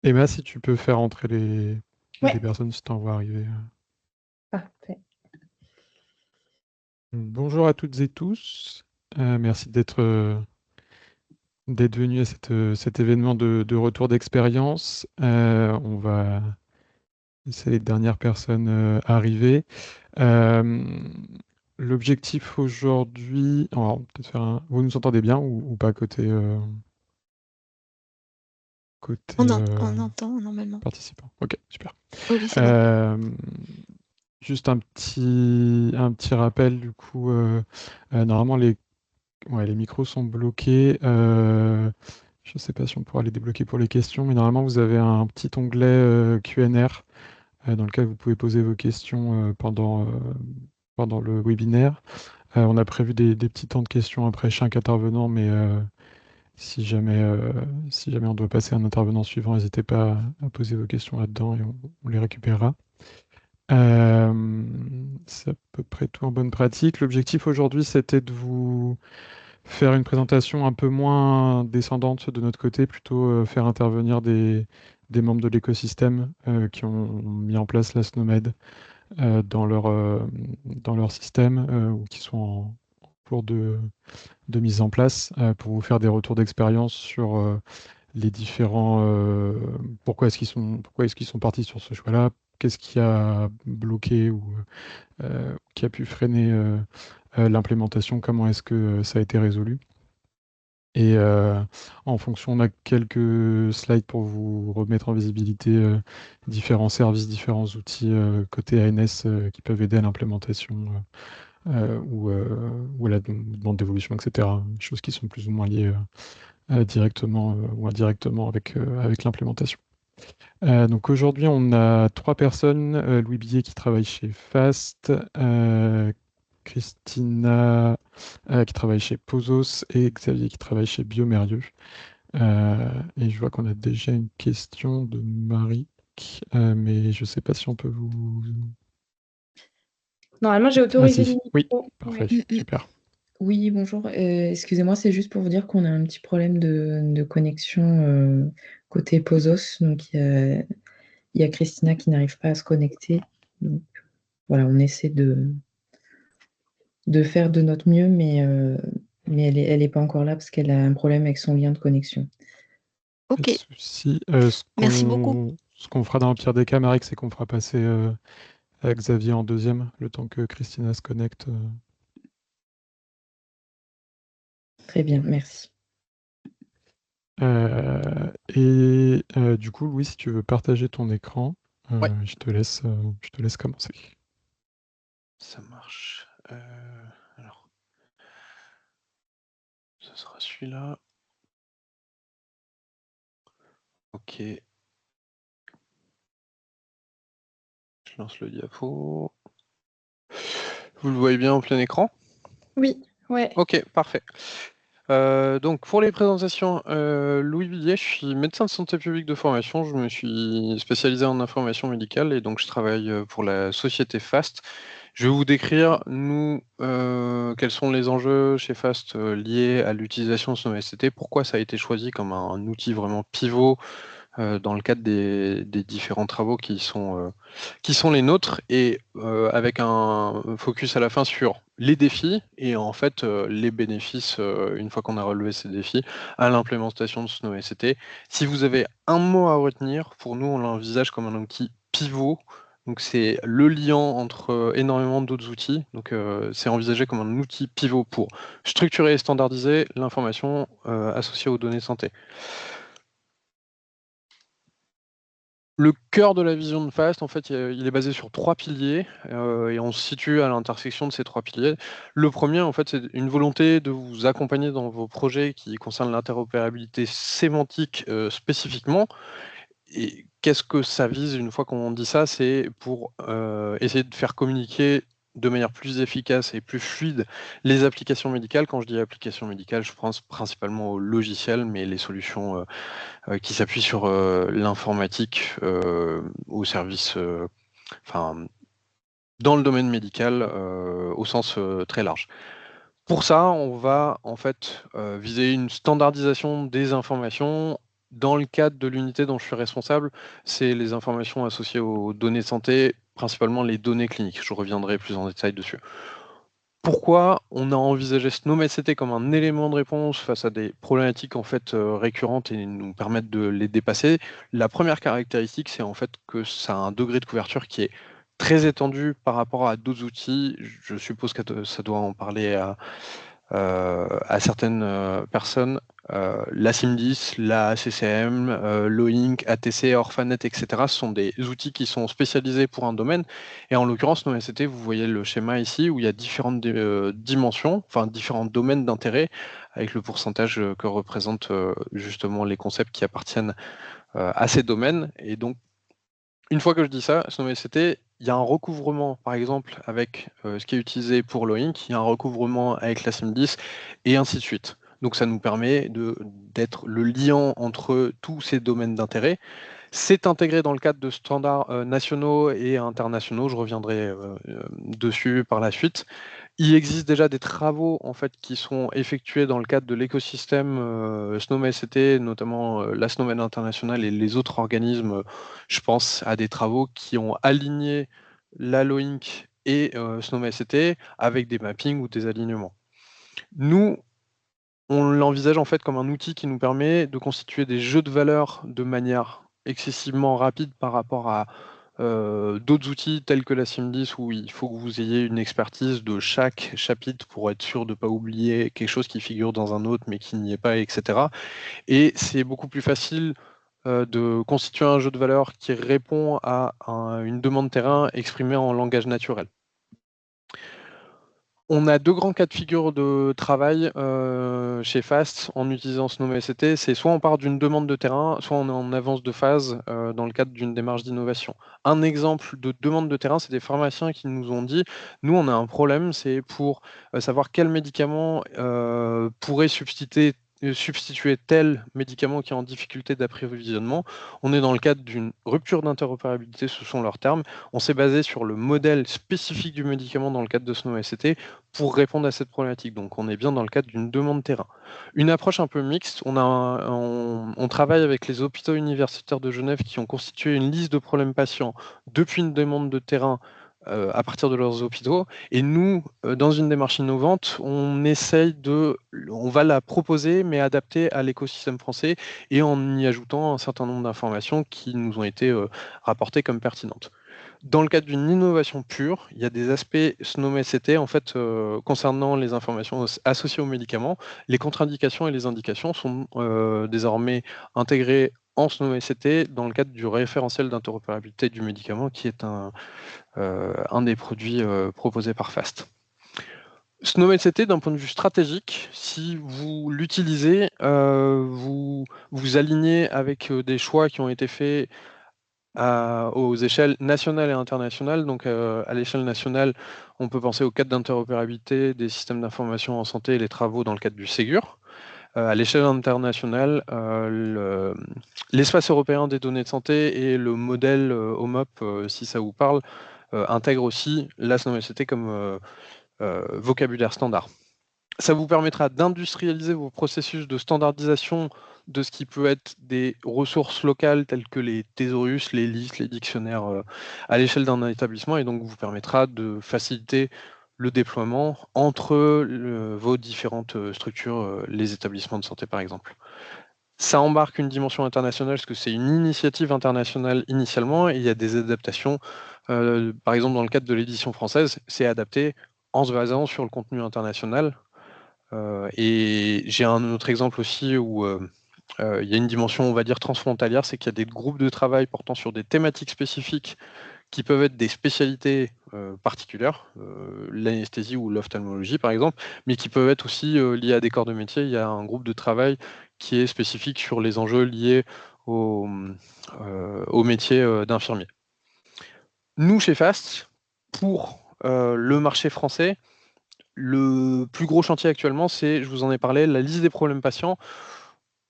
Emma, si tu peux faire entrer les Ouais, personnes si t'en vois arriver. parfait. Bonjour à toutes et tous. Merci d'être venus à cet événement de retour d'expérience. On va laisser les dernières personnes arriver. Euh, L'objectif aujourd'hui, on va peut-être faire un. Vous nous entendez bien ou pas côté On entend normalement. participant? Ok, super. Oui, oui, c'est bon. Euh, Juste un petit rappel, du coup, normalement les micros sont bloqués. Je ne sais pas si on pourra les débloquer pour les questions, mais normalement vous avez un petit onglet Q&R dans lequel vous pouvez poser vos questions pendant le webinaire. On a prévu des petits temps de questions après chaque intervenant, mais si jamais on doit passer à un intervenant suivant, n'hésitez pas à poser vos questions là-dedans et on les récupérera. C'est à peu près tout en bonne pratique. L'objectif aujourd'hui, c'était de vous faire une présentation un peu moins descendante de notre côté, plutôt faire intervenir des membres de l'écosystème qui ont mis en place la SNOMED dans leur système ou qui sont en cours de mise en place pour vous faire des retours d'expérience sur les différents pourquoi est-ce qu'ils sont partis sur ce choix-là, qu'est-ce qui a bloqué ou qui a pu freiner l'implémentation, comment est-ce que ça a été résolu. Et en fonction, on a quelques slides pour vous remettre en visibilité différents services, différents outils côté ANS qui peuvent aider à l'implémentation ou à la demande d'évolution, etc. Des choses qui sont plus ou moins liées directement ou indirectement avec l'implémentation. Donc aujourd'hui, on a trois personnes. Louis Billet qui travaille chez Fast, Christina qui travaille chez Pozos et Xavier qui travaille chez Biomérieux. Et je vois qu'on a déjà une question de Marie, mais je ne sais pas si on peut vous... Normalement, j'ai Ah autorisé le si, oui, micro. parfait, Ouais. Mm, mm. super. Oui, bonjour. Excusez-moi, c'est juste pour vous dire qu'on a un petit problème de connexion côté Pozos. Donc, il y a Christina qui n'arrive pas à se connecter. Donc, voilà, on essaie de faire de notre mieux, mais elle est pas encore là parce qu'elle a un problème avec son lien de connexion. Pas de Ok, souci. Ce merci beaucoup. qu'on fera dans le pire des cas, Marie, c'est qu'on fera passer à Xavier en deuxième, le temps que Christina se connecte. Très bien, merci. Et du coup, Louis, si tu veux partager ton écran, Ouais, je te laisse commencer. ça marche. Alors, ce sera celui-là. Ok, je lance le diapo. Vous le voyez bien en plein écran? Oui, ouais. Ok, parfait. Donc pour les présentations, Louis Billet, je suis médecin de santé publique de formation. Je me suis spécialisé en information médicale et donc je travaille pour la société FAST. Je vais vous décrire, nous, quels sont les enjeux chez FAST liés à l'utilisation de SNOMED, pourquoi ça a été choisi comme un outil vraiment pivot dans le cadre des différents travaux qui sont les nôtres et avec un focus à la fin sur les défis et en fait les bénéfices une fois qu'on a relevé ces défis à l'implémentation de SNOW-SCT. Si vous avez un mot à retenir, pour nous on l'envisage comme un outil pivot. Donc c'est le lien entre énormément d'autres outils. Donc c'est envisagé comme un outil pivot pour structurer et standardiser l'information associée aux données santé. Le cœur de la vision de FAST, en fait, il est basé sur 3 piliers et on se situe à l'intersection de ces 3 piliers. Le premier, en fait, c'est une volonté de vous accompagner dans vos projets qui concernent l'interopérabilité sémantique spécifiquement. Et qu'est-ce que ça vise une fois qu'on dit ça? C'est pour essayer de faire communiquer de manière plus efficace et plus fluide les applications médicales. Quand je dis applications médicales, je pense principalement aux logiciels, mais les solutions qui s'appuie sur l'informatique au service, enfin, dans le domaine médical au sens très large. Pour ça, on va en fait viser une standardisation des informations dans le cadre de l'unité dont je suis responsable, c'est les informations associées aux données de santé, principalement les données cliniques. Je reviendrai plus en détail dessus. Pourquoi on a envisagé SNOMED-CT comme un élément de réponse face à des problématiques en fait récurrentes et nous permettre de les dépasser? La première caractéristique, c'est en fait que ça a un degré de couverture qui est très étendu par rapport à d'autres outils. Je suppose que ça doit en parler à certaines personnes. La SIM10, la CCM, Loink, ATC, Orphanet, etc. Ce sont des outils qui sont spécialisés pour un domaine. Et en l'occurrence, SNOMED-CT, vous voyez le schéma ici où il y a différentes dimensions, enfin différents domaines d'intérêt avec le pourcentage que représentent justement les concepts qui appartiennent à ces domaines. Et donc, une fois que je dis ça, SNOMED-CT, il y a un recouvrement, par exemple, avec ce qui est utilisé pour Loink, il y a un recouvrement avec la SIM10, et ainsi de suite. Donc ça nous permet d'être le lien entre tous ces domaines d'intérêt. C'est intégré dans le cadre de standards nationaux et internationaux, je reviendrai dessus par la suite. Il existe déjà des travaux en fait, qui sont effectués dans le cadre de l'écosystème SNOMED-CT, notamment la SNOMED International et les autres organismes. Je pense à des travaux qui ont aligné la Loink et SNOMED-CT avec des mappings ou des alignements. Nous, on l'envisage en fait comme un outil qui nous permet de constituer des jeux de valeurs de manière excessivement rapide par rapport à d'autres outils tels que la SIM10 où il faut que vous ayez une expertise de chaque chapitre pour être sûr de ne pas oublier quelque chose qui figure dans un autre mais qui n'y est pas, etc. Et c'est beaucoup plus facile de constituer un jeu de valeurs qui répond à une demande terrain exprimée en langage naturel. On a 2 grands cas de figure de travail chez FAST en utilisant SNOMED-CT. C'est soit on part d'une demande de terrain, soit on est en avance de phase dans le cadre d'une démarche d'innovation. Un exemple de demande de terrain, c'est des pharmaciens qui nous ont dit: «Nous, on a un problème, c'est pour savoir quel médicament pourrait substituer tel médicament qui est en difficulté d'approvisionnement». On est dans le cadre d'une rupture d'interopérabilité, ce sont leurs termes. On s'est basé sur le modèle spécifique du médicament dans le cadre de SNOMED-CT pour répondre à cette problématique. Donc on est bien dans le cadre d'une demande terrain. Une approche un peu mixte, on travaille avec les hôpitaux universitaires de Genève qui ont constitué une liste de problèmes patients depuis une demande de terrain à partir de leurs hôpitaux. Et nous, dans une démarche innovante, on va la proposer, mais adaptée à l'écosystème français et en y ajoutant un certain nombre d'informations qui nous ont été rapportées comme pertinentes. Dans le cadre d'une innovation pure, il y a des aspects SNOMED-CT en fait, concernant les informations associées aux médicaments. Les contre-indications et les indications sont désormais intégrées en SNOMED-CT dans le cadre du référentiel d'interopérabilité du médicament qui est un des produits proposés par FAST. SNOMED-CT, d'un point de vue stratégique, si vous l'utilisez, vous alignez avec des choix qui ont été faits aux échelles nationales et internationales. Donc à l'échelle nationale, on peut penser au cadre d'interopérabilité des systèmes d'information en santé et les travaux dans le cadre du Ségur. À l'échelle internationale, l'espace européen des données de santé et le modèle OMOP, si ça vous parle, intègre aussi la SNOMED-CT comme vocabulaire standard. Ça vous permettra d'industrialiser vos processus de standardisation de ce qui peut être des ressources locales telles que les thésaurus, les listes, les dictionnaires à l'échelle d'un établissement et donc vous permettra de faciliter le déploiement entre vos différentes structures, les établissements de santé par exemple. Ça embarque une dimension internationale parce que c'est une initiative internationale initialement et il y a des adaptations. Par exemple, dans le cadre de l'édition française, c'est adapté en se basant sur le contenu international. Et j'ai un autre exemple aussi où il y a une dimension, on va dire, transfrontalière, c'est qu'il y a des groupes de travail portant sur des thématiques spécifiques qui peuvent être des spécialités particulières, l'anesthésie ou l'ophtalmologie par exemple, mais qui peuvent être aussi liées à des corps de métier. Il y a un groupe de travail qui est spécifique sur les enjeux liés au métier d'infirmier. Nous, chez FAST, pour le marché français, le plus gros chantier actuellement, c'est, je vous en ai parlé, la liste des problèmes patients.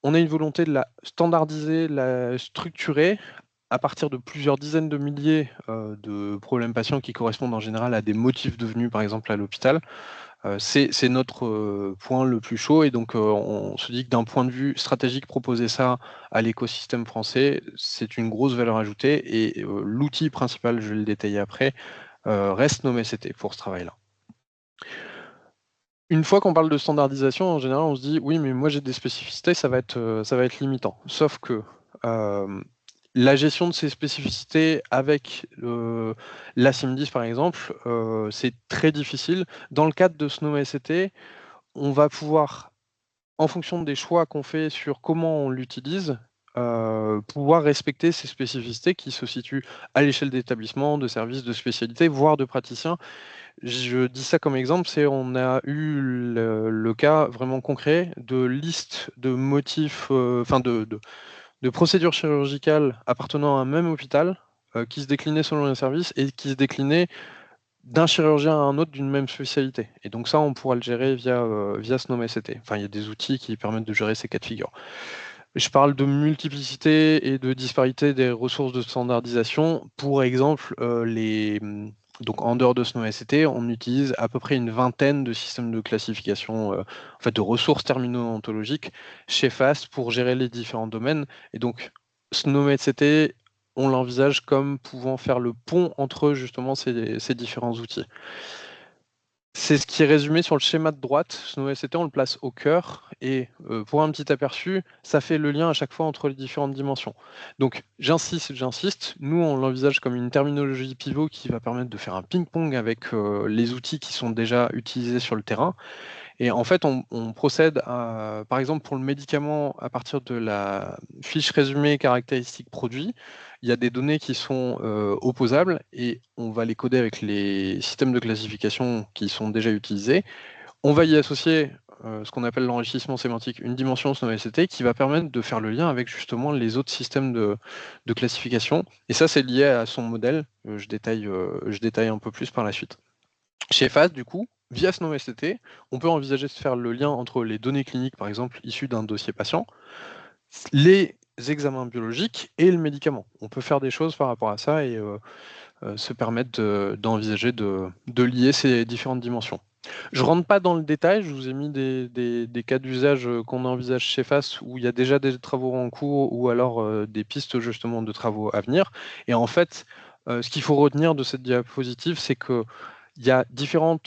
On a une volonté de la standardiser, la structurer à partir de plusieurs dizaines de milliers de problèmes patients qui correspondent en général à des motifs devenus, par exemple, à l'hôpital. C'est notre point le plus chaud et donc on se dit que d'un point de vue stratégique, proposer ça à l'écosystème français, c'est une grosse valeur ajoutée et l'outil principal, je vais le détailler après, reste NoMSCT pour ce travail-là. Une fois qu'on parle de standardisation, en général, on se dit: «Oui, mais moi j'ai des spécificités, ça va être limitant». Sauf que, la gestion de ces spécificités avec, la SIM10 par exemple, c'est très difficile. Dans le cadre de SNOMED-SCT, on va pouvoir, en fonction des choix qu'on fait sur comment on l'utilise, pouvoir respecter ces spécificités qui se situent à l'échelle d'établissements, de services, de spécialités, voire de praticiens. Je dis ça comme exemple, c'est on a eu le cas vraiment concret de liste de motifs, enfin de procédures chirurgicales appartenant à un même hôpital, qui se déclinaient selon les services et qui se déclinaient d'un chirurgien à un autre d'une même spécialité et donc ça, on pourra le gérer via SNOMED-SCT. Enfin, il y a des outils qui permettent de gérer ces cas de figure. Je parle de multiplicité et de disparité des ressources de standardisation. Pour exemple, donc en dehors de SNOMED-SCT, on utilise à peu près une vingtaine de systèmes de classification, en fait de ressources terminodontologiques chez FAST pour gérer les différents domaines et donc SNOMED-SCT, on l'envisage comme pouvant faire le pont entre justement ces différents outils. C'est ce qui est résumé sur le schéma de droite. SNOMED-SCT, on le place au cœur et pour un petit aperçu, ça fait le lien à chaque fois entre les différentes dimensions. Donc j'insiste, nous on l'envisage comme une terminologie pivot qui va permettre de faire un ping-pong avec les outils qui sont déjà utilisés sur le terrain. Et en fait, on procède à, par exemple, pour le médicament, à partir de la fiche résumée caractéristiques produits, il y a des données qui sont opposables et on va les coder avec les systèmes de classification qui sont déjà utilisés. On va y associer ce qu'on appelle l'enrichissement sémantique, une dimension SNOMED-SCT qui va permettre de faire le lien avec justement les autres systèmes de classification. Et ça, c'est lié à son modèle. Je détaille un peu plus par la suite. Chez FAST, du coup, via SNOMED-SCT, on peut envisager de faire le lien entre les données cliniques, par exemple, issues d'un dossier patient, les examens biologiques et le médicament. On peut faire des choses par rapport à ça et se permettre d'envisager de lier ces différentes dimensions. Je rentre pas dans le détail, je vous ai mis des cas d'usage qu'on envisage chez FAST où il y a déjà des travaux en cours ou alors des pistes justement de travaux à venir. Et en fait, ce qu'il faut retenir de cette diapositive, c'est que il y a différents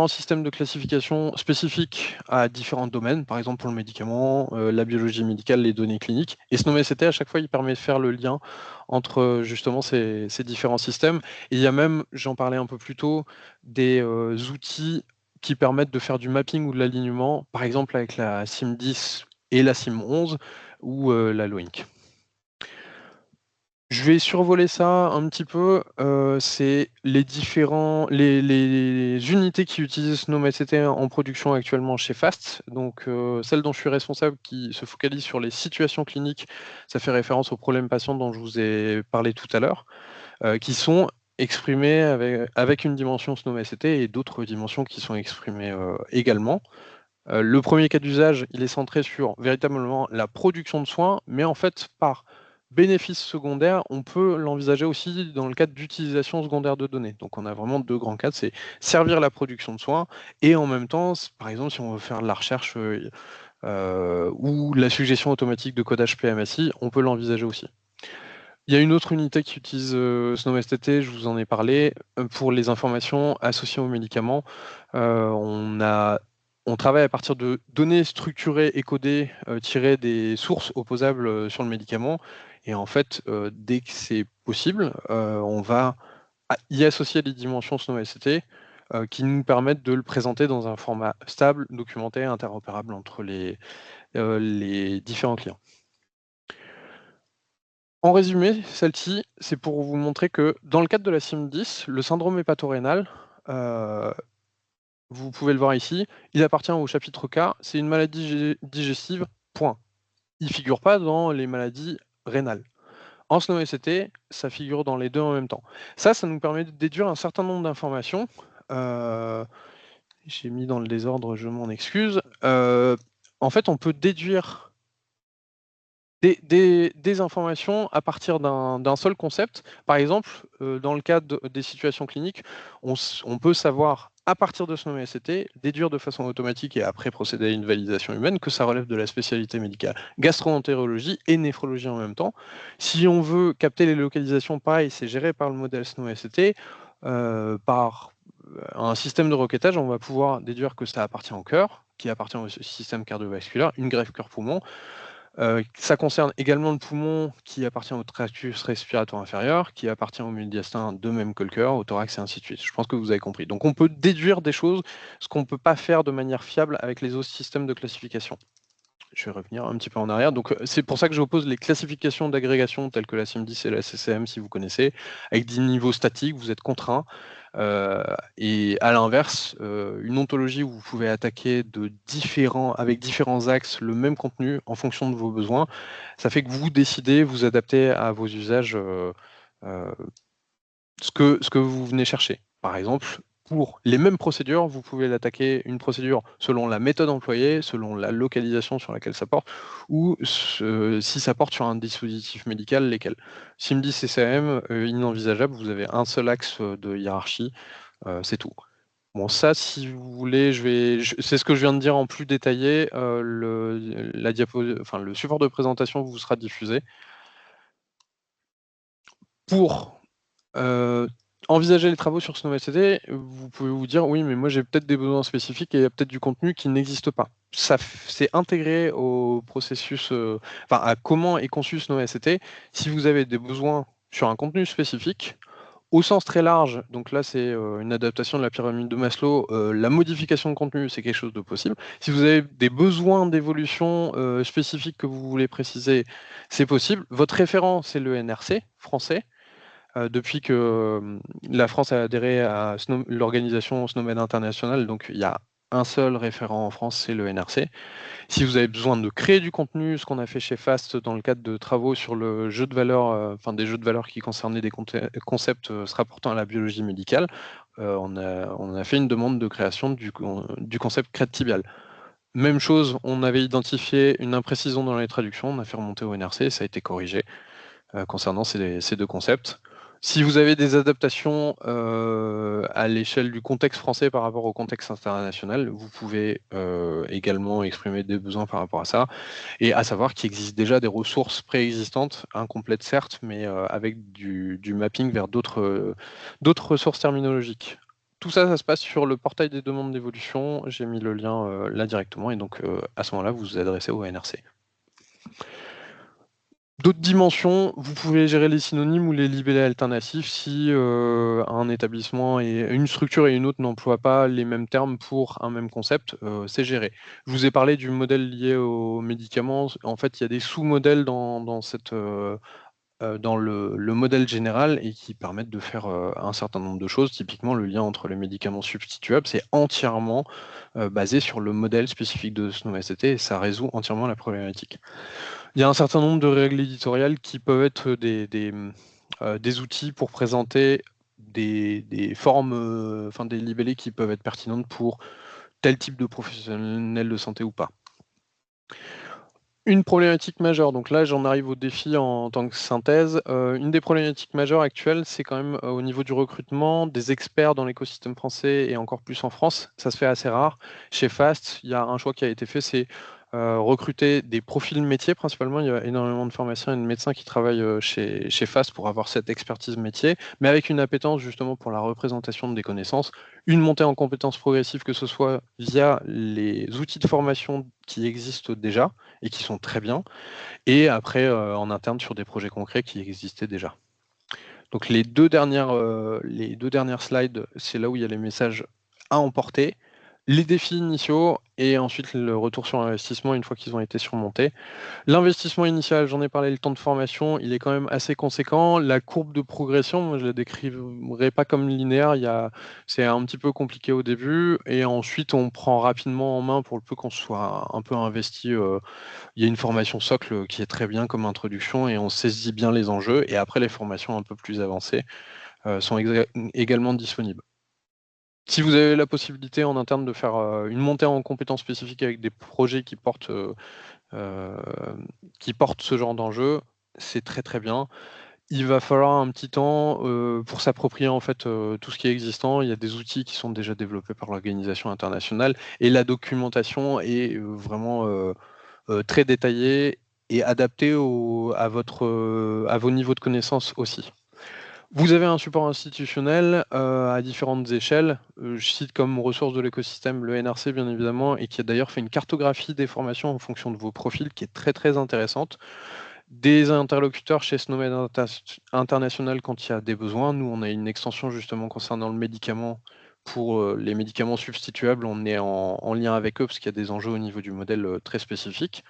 systèmes de classification spécifiques à différents domaines, par exemple pour le médicament, la biologie médicale, les données cliniques. Et SNOMED-SCT, à chaque fois, il permet de faire le lien entre justement ces différents systèmes. Et il y a même, j'en parlais un peu plus tôt, des outils qui permettent de faire du mapping ou de l'alignement, par exemple avec la SIM10 et la SIM11 ou la LOINC. Je vais survoler ça un petit peu, c'est les unités qui utilisent SNOMED-SCT en production actuellement chez FAST. Donc, celle dont je suis responsable qui se focalise sur les situations cliniques, ça fait référence aux problèmes patients dont je vous ai parlé tout à l'heure, qui sont exprimés avec une dimension SNOMED-SCT et d'autres dimensions qui sont exprimées, également. Le premier cas d'usage, il est centré sur véritablement la production de soins, mais en fait, par bénéfice secondaire, on peut l'envisager aussi dans le cadre d'utilisation secondaire de données. Donc on a vraiment deux grands cadres, c'est servir la production de soins et en même temps, par exemple, si on veut faire de la recherche ou la suggestion automatique de codage PMSI, on peut l'envisager aussi. Il y a une autre unité qui utilise SNOMED-SCT, je vous en ai parlé, pour les informations associées aux médicaments. On travaille à partir de données structurées et codées tirées des sources opposables sur le médicament. Et en fait, dès que c'est possible, on va y associer les dimensions SNOMED-SCT qui nous permettent de le présenter dans un format stable, documenté, interopérable entre les différents clients. En résumé, celle-ci, c'est pour vous montrer que dans le cadre de la SIM10, le syndrome hépatorénal, vous pouvez le voir ici, il appartient au chapitre K, c'est une maladie digestive, point. Il ne figure pas dans les maladies rénales. En SNOMED-SCT, ça figure dans les deux en même temps. Ça nous permet de déduire un certain nombre d'informations. J'ai mis dans le désordre, je m'en excuse. En fait, on peut déduire des informations à partir d'un seul concept. Par exemple, dans le cadre des situations cliniques, on peut savoir à partir de ce SNOMED-SCT, déduire de façon automatique et après procéder à une validation humaine que ça relève de la spécialité médicale gastro-entérologie et néphrologie en même temps. Si on veut capter les localisations, pareil, c'est géré par le modèle SNOMED-SCT, par un système de requêtage, on va pouvoir déduire que ça appartient au cœur, qui appartient au système cardiovasculaire, une greffe cœur-poumon. Ça concerne également le poumon qui appartient au tractus respiratoire inférieur, qui appartient au médiastin de même que le cœur, au thorax et ainsi de suite. Je pense que vous avez compris. Donc on peut déduire des choses, ce qu'on ne peut pas faire de manière fiable avec les autres systèmes de classification. Je vais revenir un petit peu en arrière. Donc c'est pour ça que j'oppose les classifications d'agrégation telles que la CIM10 et la CCM, si vous connaissez, avec des niveaux statiques, vous êtes contraint. Et à l'inverse, une ontologie où vous pouvez attaquer avec différents axes le même contenu en fonction de vos besoins, ça fait que vous décidez, vous adaptez à vos usages ce que vous venez chercher. Par exemple, pour les mêmes procédures, vous pouvez l'attaquer une procédure selon la méthode employée, selon la localisation sur laquelle ça porte, ou si ça porte sur un dispositif médical, lesquels. SIM10 CCM, inenvisageable, vous avez un seul axe de hiérarchie, c'est tout. Bon, ça, si vous voulez, c'est ce que je viens de dire en plus détaillé. Le support de présentation vous sera diffusé. Pour envisager les travaux sur SNOMED-SCT, vous pouvez vous dire oui, mais moi j'ai peut-être des besoins spécifiques et il y a peut-être du contenu qui n'existe pas. C'est intégré au processus, à comment est conçu SNOMED-SCT. Si vous avez des besoins sur un contenu spécifique, au sens très large, donc là c'est une adaptation de la pyramide de Maslow, la modification de contenu c'est quelque chose de possible. Si vous avez des besoins d'évolution spécifiques que vous voulez préciser, c'est possible. Votre référent c'est le NRC français. Depuis que la France a adhéré à l'organisation SNOMED internationale, donc il y a un seul référent en France, c'est le NRC. Si vous avez besoin de créer du contenu, ce qu'on a fait chez FAST dans le cadre de travaux sur le jeu de valeur, des jeux de valeur qui concernaient des concepts se rapportant à la biologie médicale, on a fait une demande de création du concept crête tibiale. Même chose, on avait identifié une imprécision dans les traductions, on a fait remonter au NRC, ça a été corrigé concernant ces deux concepts. Si vous avez des adaptations à l'échelle du contexte français par rapport au contexte international, vous pouvez également exprimer des besoins par rapport à ça. Et à savoir qu'il existe déjà des ressources préexistantes, incomplètes certes, mais avec du mapping vers d'autres ressources terminologiques. Tout ça, ça se passe sur le portail des demandes d'évolution. J'ai mis le lien là directement. Et donc, à ce moment-là, vous vous adressez au NRC. D'autres dimensions, vous pouvez gérer les synonymes ou les libellés alternatifs si un établissement et une structure et une autre n'emploient pas les mêmes termes pour un même concept, c'est géré. Je vous ai parlé du modèle lié aux médicaments. En fait, il y a des sous-modèles dans le modèle général et qui permettent de faire un certain nombre de choses. Typiquement, le lien entre les médicaments substituables, c'est entièrement basé sur le modèle spécifique de SNOMED-SCT et ça résout entièrement la problématique. Il y a un certain nombre de règles éditoriales qui peuvent être des outils pour présenter des formes, des libellés qui peuvent être pertinentes pour tel type de professionnel de santé ou pas. Une problématique majeure, donc là j'en arrive au défi en tant que synthèse. Une des problématiques majeures actuelles, c'est quand même au niveau du recrutement, des experts dans l'écosystème français et encore plus en France. Ça se fait assez rare. Chez FAST, il y a un choix qui a été fait, c'est recruter des profils métiers principalement. Il y a énormément de pharmaciens et de médecins qui travaillent chez FAST pour avoir cette expertise métier, mais avec une appétence justement pour la représentation des connaissances, une montée en compétences progressives, que ce soit via les outils de formation qui existent déjà et qui sont très bien, et après en interne sur des projets concrets qui existaient déjà. Donc les deux dernières slides, c'est là où il y a les messages à emporter, les défis initiaux et ensuite le retour sur investissement une fois qu'ils ont été surmontés. L'investissement initial, j'en ai parlé, le temps de formation, il est quand même assez conséquent. La courbe de progression, moi, je la décrirais pas comme linéaire, c'est un petit peu compliqué au début et ensuite on prend rapidement en main pour le peu qu'on soit un peu investi. Il y a une formation socle qui est très bien comme introduction et on saisit bien les enjeux et après les formations un peu plus avancées sont également disponibles. Si vous avez la possibilité en interne de faire une montée en compétences spécifiques avec des projets qui portent ce genre d'enjeu, c'est très très bien. il va falloir un petit temps pour s'approprier en fait tout ce qui est existant. Il y a des outils qui sont déjà développés par l'organisation internationale et la documentation est vraiment très détaillée et adaptée à vos niveaux de connaissances aussi. Vous avez un support institutionnel à différentes échelles. Je cite comme ressource de l'écosystème le NRC bien évidemment, et qui a d'ailleurs fait une cartographie des formations en fonction de vos profils qui est très très intéressante. Des interlocuteurs chez SNOMED International quand il y a des besoins. Nous, on a une extension justement concernant le médicament. Pour les médicaments substituables, on est en lien avec eux parce qu'il y a des enjeux au niveau du modèle très spécifiques.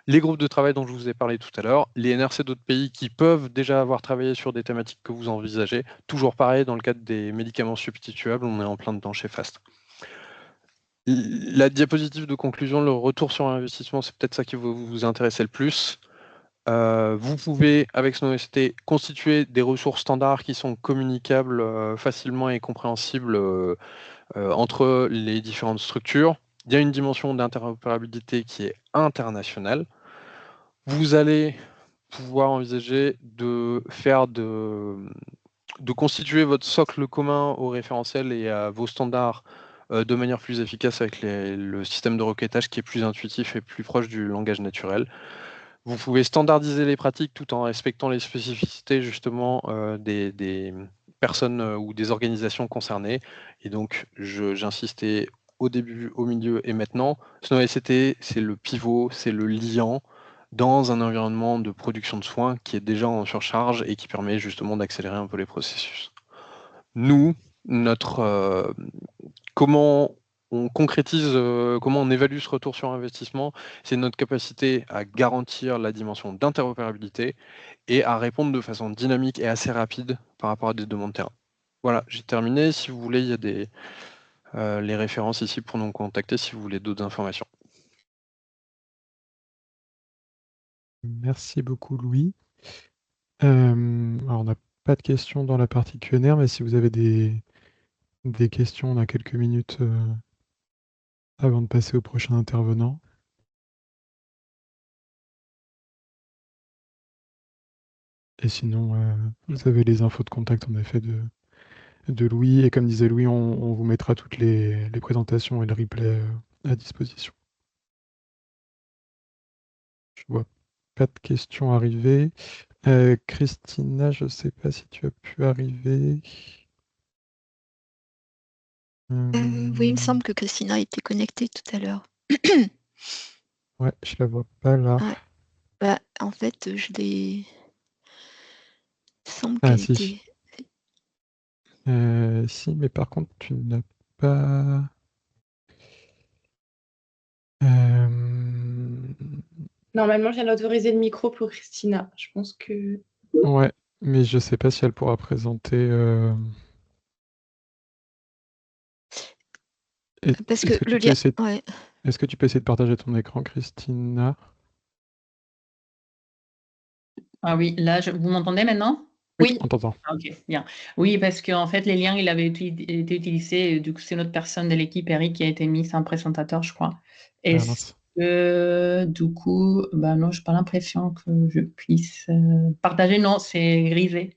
Les groupes de travail dont je vous ai parlé tout à l'heure, les NRC d'autres pays qui peuvent déjà avoir travaillé sur des thématiques que vous envisagez. Toujours pareil, dans le cadre des médicaments substituables, on est en plein dedans chez FAST. La diapositive de conclusion, le retour sur investissement, c'est peut-être ça qui vous intéresser le plus. Vous pouvez, avec SnowST, constituer des ressources standards qui sont communicables facilement et compréhensibles entre les différentes structures. Il y a une dimension d'interopérabilité qui est internationale. Vous allez pouvoir envisager de constituer votre socle commun au référentiel et à vos standards de manière plus efficace avec le système de requêtage qui est plus intuitif et plus proche du langage naturel. Vous pouvez standardiser les pratiques tout en respectant les spécificités justement des personnes ou des organisations concernées. Et donc, j'insistais au début, au milieu et maintenant, SnowSCT, c'est le pivot, c'est le liant dans un environnement de production de soins qui est déjà en surcharge et qui permet justement d'accélérer un peu les processus. Nous, comment on concrétise, comment on évalue ce retour sur investissement, c'est notre capacité à garantir la dimension d'interopérabilité et à répondre de façon dynamique et assez rapide par rapport à des demandes terrain. Voilà, j'ai terminé. Si vous voulez, il y a les références ici pour nous contacter si vous voulez d'autres informations. Merci beaucoup, Louis. Alors, on n'a pas de questions dans la partie Q&A, mais si vous avez des questions, on a quelques minutes avant de passer au prochain intervenant. Et sinon, vous avez les infos de contact en effet de Louis. Et comme disait Louis, on vous mettra toutes les présentations et le replay à disposition. Je vois pas de questions arriver. Christina, je ne sais pas si tu as pu arriver. Oui, il me semble que Christina était connectée tout à l'heure. Ouais, je la vois pas là. Ouais. Bah, en fait, je l'ai. Il semble Ah qu'elle si. était. Si, mais par contre, tu n'as pas. Normalement, j'ai autorisé le micro pour Christina. Je pense que. Ouais, mais je sais pas si elle pourra présenter. Parce Est-ce que que le tu peux lien. essayer... Ouais. Est-ce que tu peux essayer de partager ton écran, Christina? Ah oui, là, vous m'entendez maintenant? Oui, on t'entend. Ah, ok, bien. Oui, parce qu'en fait, les liens, il avait été utilisé. Du coup, c'est notre personne de l'équipe, Eric, qui a été mise en présentateur, je crois. Ah, Est-ce mince. que, du coup, bah non, j'ai pas l'impression que je puisse partager. Non, c'est grisé.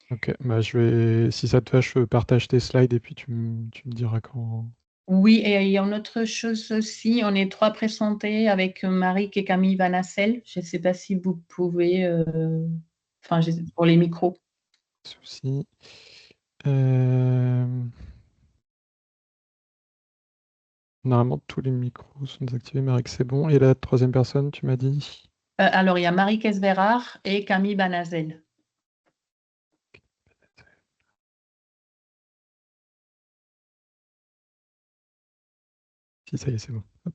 Ok, bah je vais. Si ça te va, je partage tes slides et puis tu me diras quand. Oui, et il y a une autre chose aussi. On est 3 présentés avec Marie et Camille Vanassel. Je ne sais pas si vous pouvez. Enfin, pour les micros. Souci. Normalement, tous les micros sont désactivés, mais c'est bon. Et la troisième personne, tu m'as dit? Alors, il y a Marie Kesverard et Camille Banazel. Si, ça y est, c'est bon. Hop.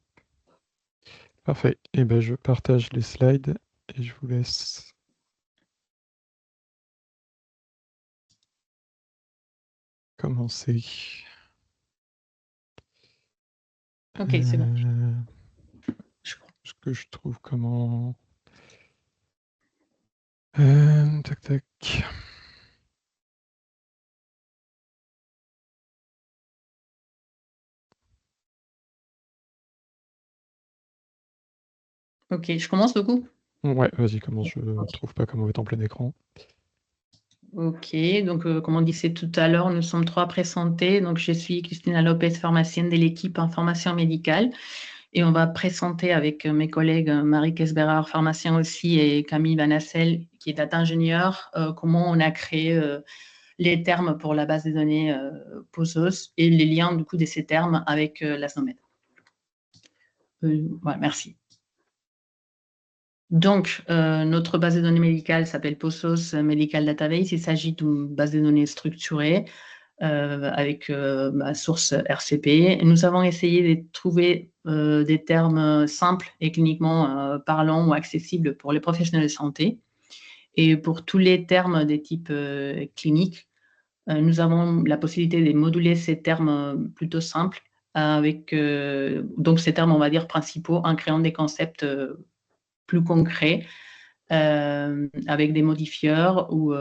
Parfait. Et ben, je partage les slides et je vous laisse commencer. Ok, c'est bon. Ce que je trouve comment. Tac, tac. Ok, je commence du coup? Ouais, vas-y, commence. Je trouve pas comment être en plein écran. Ok, donc comme on disait tout à l'heure, nous sommes 3 présentés. Donc je suis Cristina Lopez, pharmacienne de l'équipe information médicale. Et on va présenter avec mes collègues Marie Kesberer, pharmacien aussi, et Camille Vanassel, qui est data ingénieur, comment on a créé les termes pour la base de données POSOS et les liens du coup de ces termes avec la SNOMED. Voilà, merci. Donc, notre base de données médicale s'appelle POSOS Medical Database. Il s'agit d'une base de données structurée avec ma source RCP. Nous avons essayé de trouver des termes simples et cliniquement parlants ou accessibles pour les professionnels de santé. Et pour tous les termes des types cliniques, nous avons la possibilité de moduler ces termes plutôt simples avec donc ces termes, on va dire, principaux en créant des concepts plus concrets avec des modifieurs ou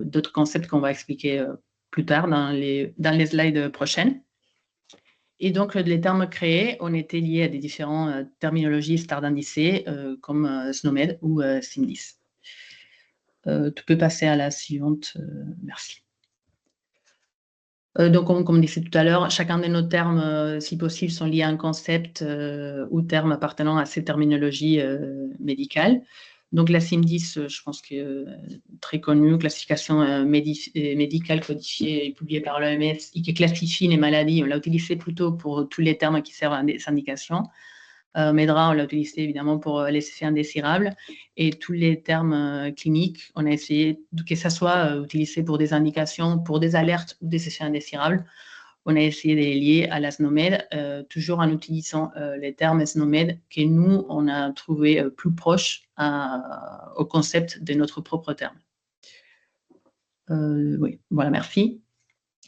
d'autres concepts qu'on va expliquer plus tard dans les slides prochaines. Et donc, les termes créés ont été liés à des différentes terminologies standardisées comme SNOMED ou SIM10. Tu peux passer à la suivante, merci. Donc, comme disait tout à l'heure, chacun de nos termes, si possible, sont liés à un concept ou terme appartenant à ces terminologies médicales. Donc, la SIM10, je pense que très connue, classification médicale codifiée et publiée par l'OMS et qui classifie les maladies. On l'a utilisée plutôt pour tous les termes qui servent à des indications. MEDRA, on l'a utilisé évidemment pour les effets indésirables. Et tous les termes cliniques, on a essayé que ça soit utilisé pour des indications, pour des alertes ou des effets indésirables. On a essayé de les lier à la SNOMED, toujours en utilisant les termes SNOMED que nous, on a trouvé plus proches au concept de notre propre terme. Oui, voilà, merci.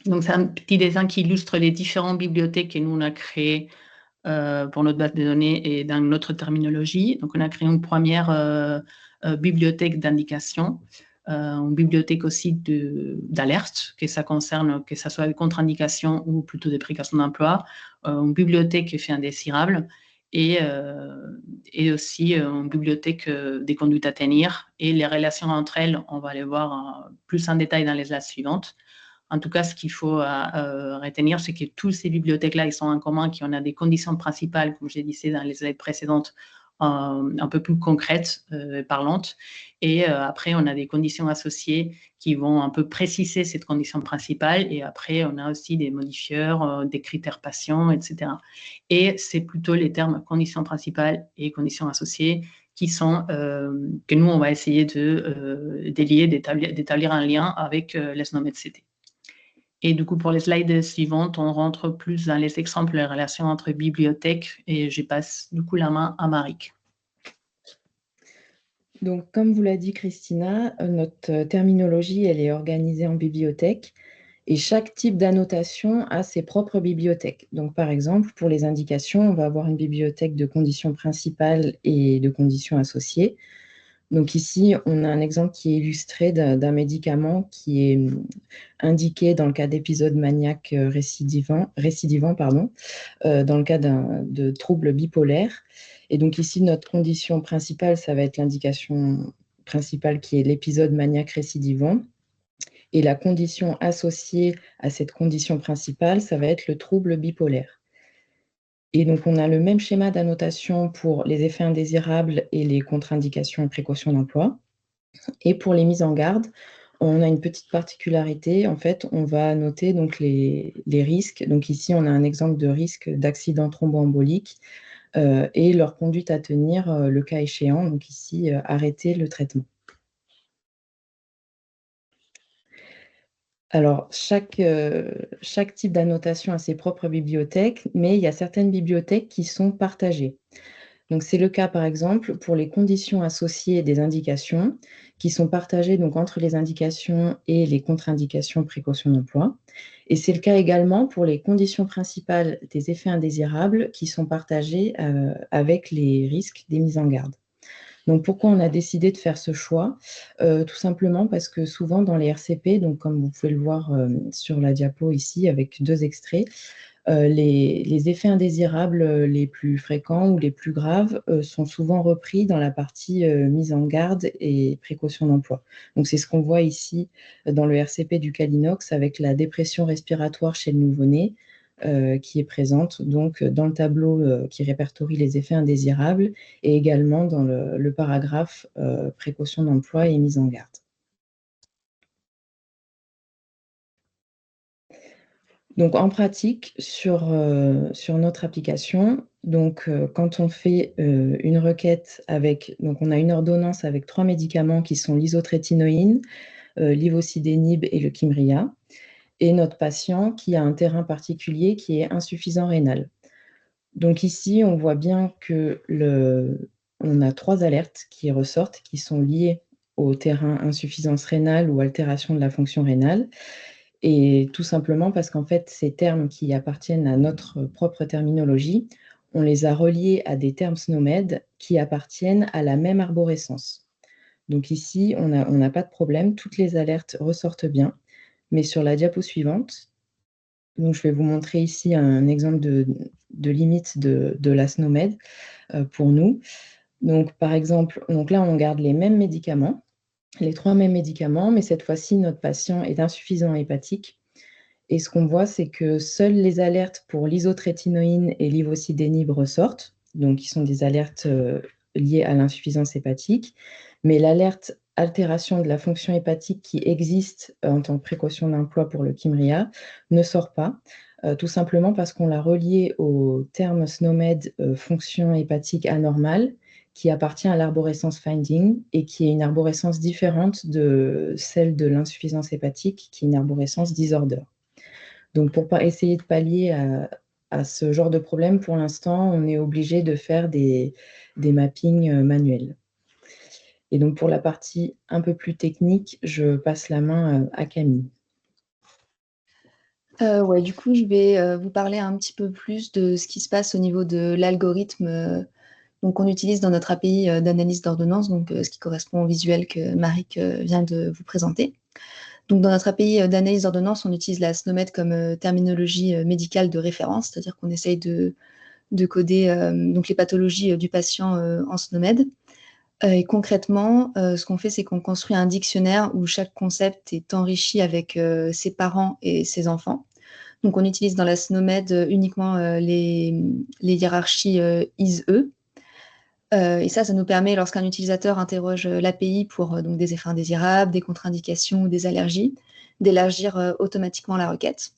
Donc, c'est un petit dessin qui illustre les différentes bibliothèques que nous, on a créées pour notre base de données et dans notre terminologie. Donc, on a créé une première bibliothèque d'indication, une bibliothèque aussi d'alerte, que ça concerne, que ce soit des contre-indications ou plutôt des précautions d'emploi, une bibliothèque effets indésirables et aussi une bibliothèque des conduites à tenir. Et les relations entre elles, on va les voir plus en détail dans les slides suivantes. En tout cas, ce qu'il faut retenir, c'est que toutes ces bibliothèques-là, ils sont en commun, qu'on a des conditions principales, comme je disais dans les slides précédentes, un peu plus concrètes, parlantes. Et après, on a des conditions associées qui vont un peu préciser cette condition principale. Et après, on a aussi des modifieurs, des critères patients, etc. Et c'est plutôt les termes conditions principales et conditions associées qui sont, que nous, on va essayer de délier, d'établir un lien avec les SNOMED-CT. Et du coup, pour les slides suivantes, on rentre plus dans les exemples, les relations entre bibliothèques, et je passe du coup la main à Marie. Donc, comme vous l'a dit Christina, notre terminologie, elle est organisée en bibliothèques et chaque type d'annotation a ses propres bibliothèques. Donc, par exemple, pour les indications, on va avoir une bibliothèque de conditions principales et de conditions associées. Donc ici, on a un exemple qui est illustré d'un médicament qui est indiqué dans le cas d'épisodes maniaques récidivants, dans le cas de troubles bipolaires. Et donc ici, notre condition principale, ça va être l'indication principale qui est l'épisode maniaque récidivant. Et la condition associée à cette condition principale, ça va être le trouble bipolaire. Et donc, on a le même schéma d'annotation pour les effets indésirables et les contre-indications et précautions d'emploi. Et pour les mises en garde, on a une petite particularité. En fait, on va noter donc les risques. Donc ici, on a un exemple de risque d'accident thromboembolique et leur conduite à tenir le cas échéant. Donc ici, arrêter le traitement. Alors, chaque type d'annotation a ses propres bibliothèques, mais il y a certaines bibliothèques qui sont partagées. Donc, c'est le cas, par exemple, pour les conditions associées des indications, qui sont partagées donc, entre les indications et les contre-indications précautions d'emploi. Et c'est le cas également pour les conditions principales des effets indésirables, qui sont partagées avec les risques des mises en garde. Donc, pourquoi on a décidé de faire ce choix? Tout simplement parce que souvent dans les RCP, donc comme vous pouvez le voir sur la diapo ici avec 2 extraits, les effets indésirables les plus fréquents ou les plus graves sont souvent repris dans la partie mise en garde et précaution d'emploi. Donc c'est ce qu'on voit ici dans le RCP du Calinox avec la dépression respiratoire chez le nouveau-né qui est présente donc dans le tableau qui répertorie les effets indésirables et également dans le paragraphe précaution d'emploi et mise en garde. Donc en pratique, sur notre application, donc, quand on fait une requête avec, donc on a une ordonnance avec 3 médicaments qui sont l'isotrétinoïne, l'ivosidenib et le Kymriah, et notre patient qui a un terrain particulier qui est insuffisant rénal. Donc ici, on voit bien que on a 3 alertes qui ressortent, qui sont liées au terrain insuffisance rénale ou altération de la fonction rénale. Et tout simplement parce qu'en fait, ces termes qui appartiennent à notre propre terminologie, on les a reliés à des termes SNOMED qui appartiennent à la même arborescence. Donc ici, on n'a pas de problème, toutes les alertes ressortent bien. Mais sur la diapo suivante, donc je vais vous montrer ici un exemple de limite de la SNOMED pour nous. Donc par exemple, donc là, on garde les mêmes médicaments, les 3 mêmes médicaments, mais cette fois-ci, notre patient est insuffisant hépatique. Et ce qu'on voit, c'est que seules les alertes pour l'isotrétinoïne et l'ivosidenib ressortent, donc qui sont des alertes liées à l'insuffisance hépatique, mais l'alerte altération de la fonction hépatique qui existe en tant que précaution d'emploi pour le Kymriah ne sort pas, tout simplement parce qu'on l'a relié au terme SNOMED fonction hépatique anormale, qui appartient à l'arborescence finding et qui est une arborescence différente de celle de l'insuffisance hépatique, qui est une arborescence disorder. Donc, pour essayer de pallier à ce genre de problème, pour l'instant, on est obligé de faire des mappings manuels. Et donc, pour la partie un peu plus technique, je passe la main à Camille. Ouais, du coup, je vais vous parler un petit peu plus de ce qui se passe au niveau de l'algorithme donc qu'on utilise dans notre API d'analyse d'ordonnance, donc ce qui correspond au visuel que Marik vient de vous présenter. Donc, dans notre API d'analyse d'ordonnance, on utilise la SNOMED comme terminologie médicale de référence, c'est-à-dire qu'on essaye de coder donc les pathologies du patient en SNOMED. Et concrètement, ce qu'on fait, c'est qu'on construit un dictionnaire où chaque concept est enrichi avec ses parents et ses enfants. Donc, on utilise dans la SNOMED uniquement les hiérarchies IS-E. Et ça nous permet, lorsqu'un utilisateur interroge l'API pour donc des effets indésirables, des contre-indications ou des allergies, d'élargir automatiquement la requête.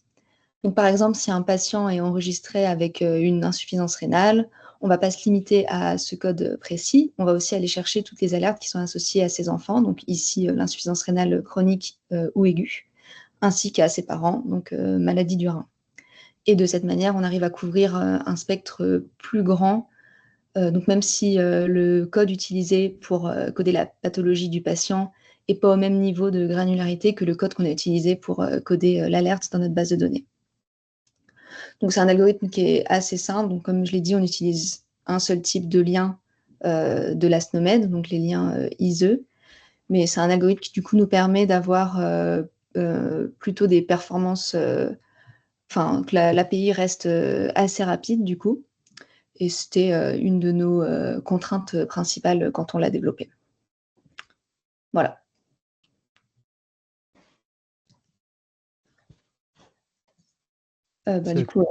Donc, par exemple, si un patient est enregistré avec une insuffisance rénale, on ne va pas se limiter à ce code précis, on va aussi aller chercher toutes les alertes qui sont associées à ses enfants, donc ici l'insuffisance rénale chronique ou aiguë, ainsi qu'à ses parents, donc maladie du rein. Et de cette manière, on arrive à couvrir un spectre plus grand. Donc même si le code utilisé pour coder la pathologie du patient n'est pas au même niveau de granularité que le code qu'on a utilisé pour coder l'alerte dans notre base de données. Donc c'est un algorithme qui est assez simple. Donc comme je l'ai dit, on utilise un seul type de lien de la SNOMED, donc les liens ISE. Mais c'est un algorithme qui du coup nous permet d'avoir plutôt des performances, que l'API reste assez rapide du coup. Et c'était une de nos contraintes principales quand on l'a développé. Voilà. Du coup,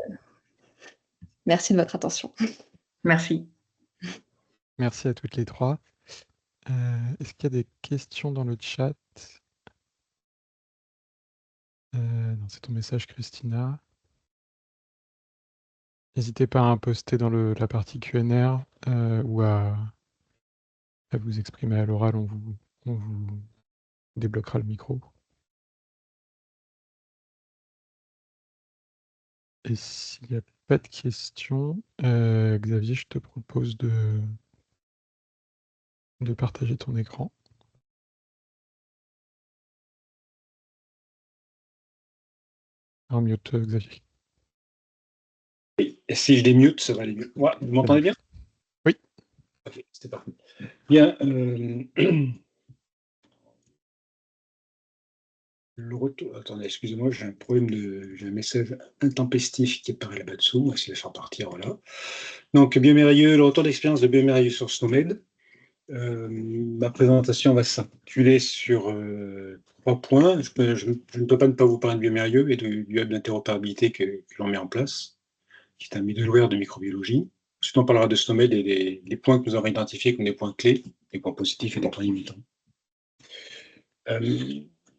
merci de votre attention. Merci. Merci à toutes les 3. Est-ce qu'il y a des questions dans le chat? Non, c'est ton message, Christina. N'hésitez pas à poster dans la partie Q&R ou à vous exprimer à l'oral, on vous débloquera le micro. Et s'il n'y a pas de questions, Xavier, je te propose de partager ton écran. En mute, Xavier. Oui, et si je démute, ça va aller mieux. Ouais, vous m'entendez bien? Oui. Ok, c'était parfait. Bien, Le retour. Attendez, excusez-moi, j'ai un message intempestif qui apparaît là-bas-dessous. On va essayer de le faire partir, voilà. Donc, Biomérieux, le retour d'expérience de Biomérieux sur SNOMED. Ma présentation va s'articuler sur 3 points. Je ne peux pas ne pas vous parler de Biomérieux et du hub d'interopérabilité que l'on met en place, qui est un middleware de microbiologie. Ensuite, on parlera de SNOMED et des points que nous avons identifiés comme des points clés, des points positifs et des points limitants.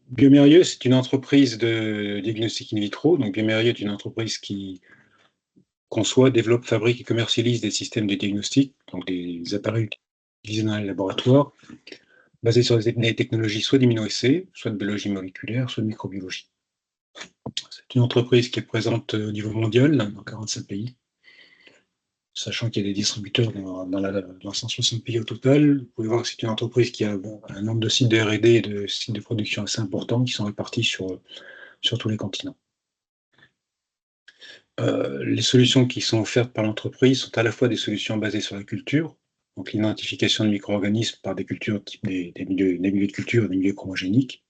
Biomérieux, c'est une entreprise de diagnostic in vitro. Donc, Biomérieux est une entreprise qui conçoit, développe, fabrique et commercialise des systèmes de diagnostic, donc des appareils utilisés dans les laboratoires, basés sur des technologies soit d'immunoessais, soit de biologie moléculaire, soit de microbiologie. C'est une entreprise qui est présente au niveau mondial, dans 45 pays, sachant qu'il y a des distributeurs dans 160 pays au total. Vous pouvez voir que c'est une entreprise qui a un nombre de sites de R&D et de sites de production assez importants, qui sont répartis sur tous les continents. Les solutions qui sont offertes par l'entreprise sont à la fois des solutions basées sur la culture, donc l'identification de micro-organismes par des cultures type des milieux de culture, des milieux chromogéniques,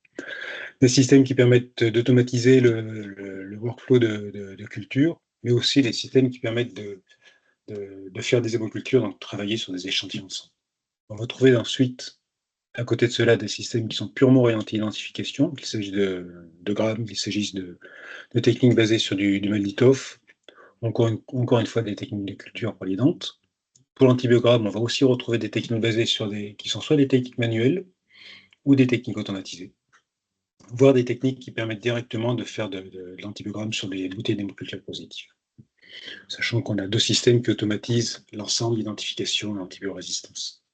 des systèmes qui permettent d'automatiser le workflow de culture, mais aussi des systèmes qui permettent de faire des hémocultures, donc travailler sur des échantillons de sang. On va trouver ensuite, à côté de cela, des systèmes qui sont purement orientés identification, qu'il s'agisse de grammes, qu'il s'agisse de techniques basées sur du Malditov, encore une fois des techniques de culture validantes. Pour l'antibiogramme, on va aussi retrouver des techniques basées qui sont soit des techniques manuelles ou des techniques automatisées, voire des techniques qui permettent directement de faire de l'antibiogramme sur des bouteilles d'hémoculture positives. Sachant qu'on a 2 systèmes qui automatisent l'ensemble d'identification et antibiorésistance.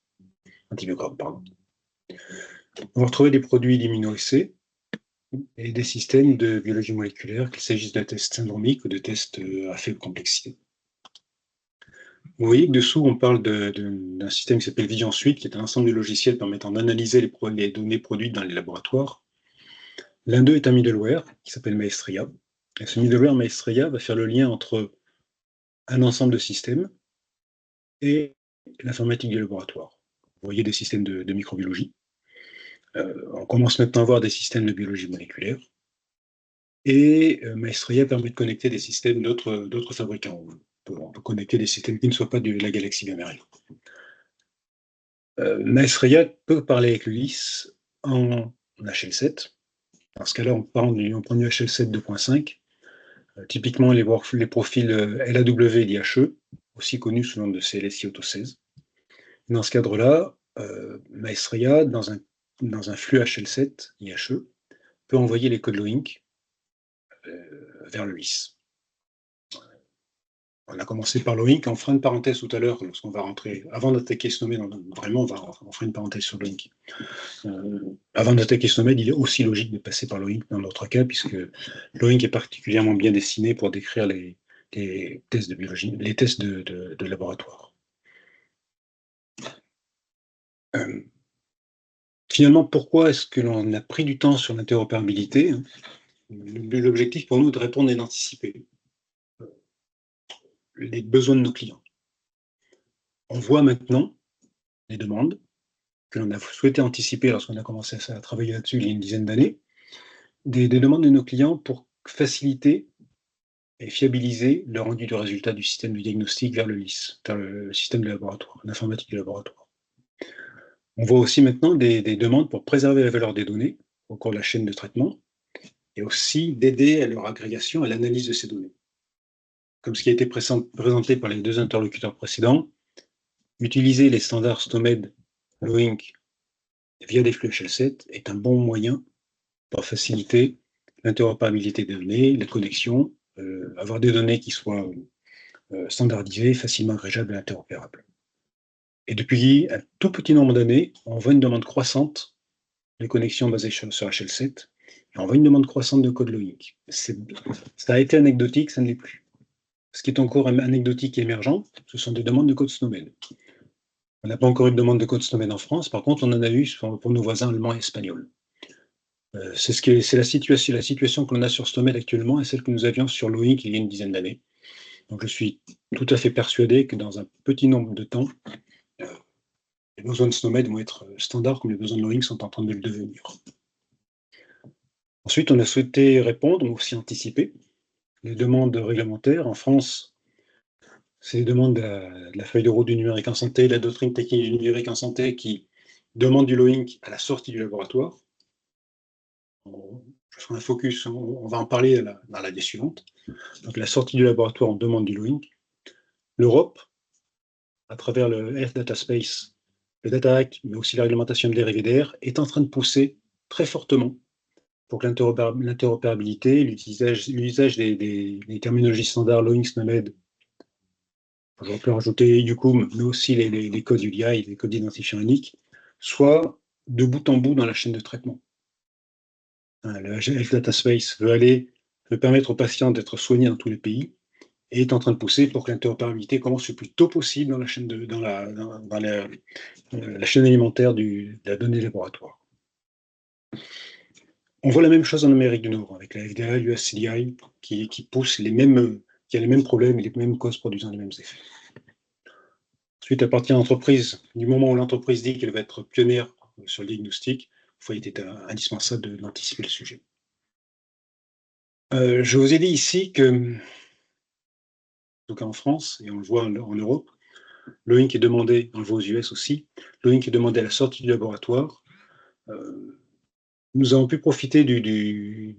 Antibiogramme, pardon. On va retrouver des produits d'immunoessais et des systèmes de biologie moléculaire, qu'il s'agisse de tests syndromiques ou de tests à faible complexité. Vous voyez que dessous, on parle d'un système qui s'appelle Vision Suite, qui est un ensemble de logiciels permettant d'analyser les données produites dans les laboratoires. L'un d'eux est un middleware qui s'appelle Maestria. Et ce middleware Maestria va faire le lien entre un ensemble de systèmes et l'informatique du laboratoire. Vous voyez des systèmes de microbiologie. On commence maintenant à voir des systèmes de biologie moléculaire. Et Maestria permet de connecter des systèmes d'autres fabricants. On peut connecter des systèmes qui ne soient pas de la galaxie Gamérienne. Maestria peut parler avec l'ULIS en HL7. Dans ce cas-là, on prend du HL7 2.5. Typiquement, les profils LAW et d'IHE, aussi connus sous le nom de CLSI Auto 16. Dans ce cadre-là, Maestria, dans un flux HL7 IHE, peut envoyer les codes LOINC vers l'ULIS. On a commencé par LOINC, on fera une parenthèse tout à l'heure, lorsqu'on va rentrer, avant d'attaquer SNOMED, vraiment, on fera une parenthèse sur LOINC. Avant d'attaquer SNOMED, il est aussi logique de passer par LOINC dans notre cas, puisque LOINC est particulièrement bien destiné pour décrire les tests de biologie, les tests de laboratoire. Finalement, pourquoi est-ce que l'on a pris du temps sur l'interopérabilité? L'objectif pour nous est de répondre et d'anticiper les besoins de nos clients. On voit maintenant les demandes que l'on a souhaité anticiper lorsqu'on a commencé à travailler là-dessus il y a une dizaine d'années, des demandes de nos clients pour faciliter et fiabiliser le rendu du résultat du système de diagnostic vers le LIS, vers le système de laboratoire, l'informatique du laboratoire. On voit aussi maintenant des demandes pour préserver la valeur des données au cours de la chaîne de traitement et aussi d'aider à leur agrégation, à l'analyse de ces données. Comme ce qui a été présenté par les 2 interlocuteurs précédents, utiliser les standards SNOMED, LOINC via des flux HL7 est un bon moyen pour faciliter l'interopérabilité des données, la connexion, avoir des données qui soient standardisées, facilement agrégeables et interopérables. Et depuis un tout petit nombre d'années, on voit une demande croissante de connexions basées sur HL7, et on voit une demande croissante de code LOINC. Ça a été anecdotique, ça ne l'est plus. Ce qui est encore anecdotique et émergent, ce sont des demandes de code SNOMED. On n'a pas encore eu de demande de code SNOMED en France, par contre on en a eu pour nos voisins allemands et espagnols. C'est la situation que l'on a sur SNOMED actuellement et celle que nous avions sur LOINC il y a une dizaine d'années. Donc je suis tout à fait persuadé que dans un petit nombre de temps, les besoins de SNOMED vont être standards comme les besoins de LOINC sont en train de le devenir. Ensuite, on a souhaité répondre, mais aussi anticiper les demandes réglementaires. En France, c'est les demandes de la feuille de route du numérique en santé, la doctrine technique du numérique en santé qui demande du LOINC à la sortie du laboratoire. Je ferai un focus, on va en parler dans l'année suivante. Donc la sortie du laboratoire, on demande du LOINC. L'Europe, à travers le Health Data Space, le Data Act, mais aussi la réglementation dérivée d'air, est en train de pousser très fortement pour que l'interopérabilité, l'usage des terminologies standards, LOINC, SNOMED, j'aurais pu rajouter UCUM, mais aussi les codes UDI, les codes d'identifiant unique, soit de bout en bout dans la chaîne de traitement. Le Health Data Space veut permettre aux patients d'être soignés dans tous les pays et est en train de pousser pour que l'interopérabilité commence le plus tôt possible dans la chaîne, la chaîne alimentaire de la donnée laboratoire. On voit la même chose en Amérique du Nord, avec la FDA, l'USCDI, qui pousse qui a les mêmes problèmes et les mêmes causes produisant les mêmes effets. Ensuite, à partir de l'entreprise, du moment où l'entreprise dit qu'elle va être pionnière sur le diagnostic, il était indispensable d'anticiper le sujet. Je vous ai dit ici que, en tout cas en France, et on le voit en Europe, l'OINC est demandé, on le voit aux US aussi, l'OINC est demandé à la sortie du laboratoire. Nous avons pu profiter du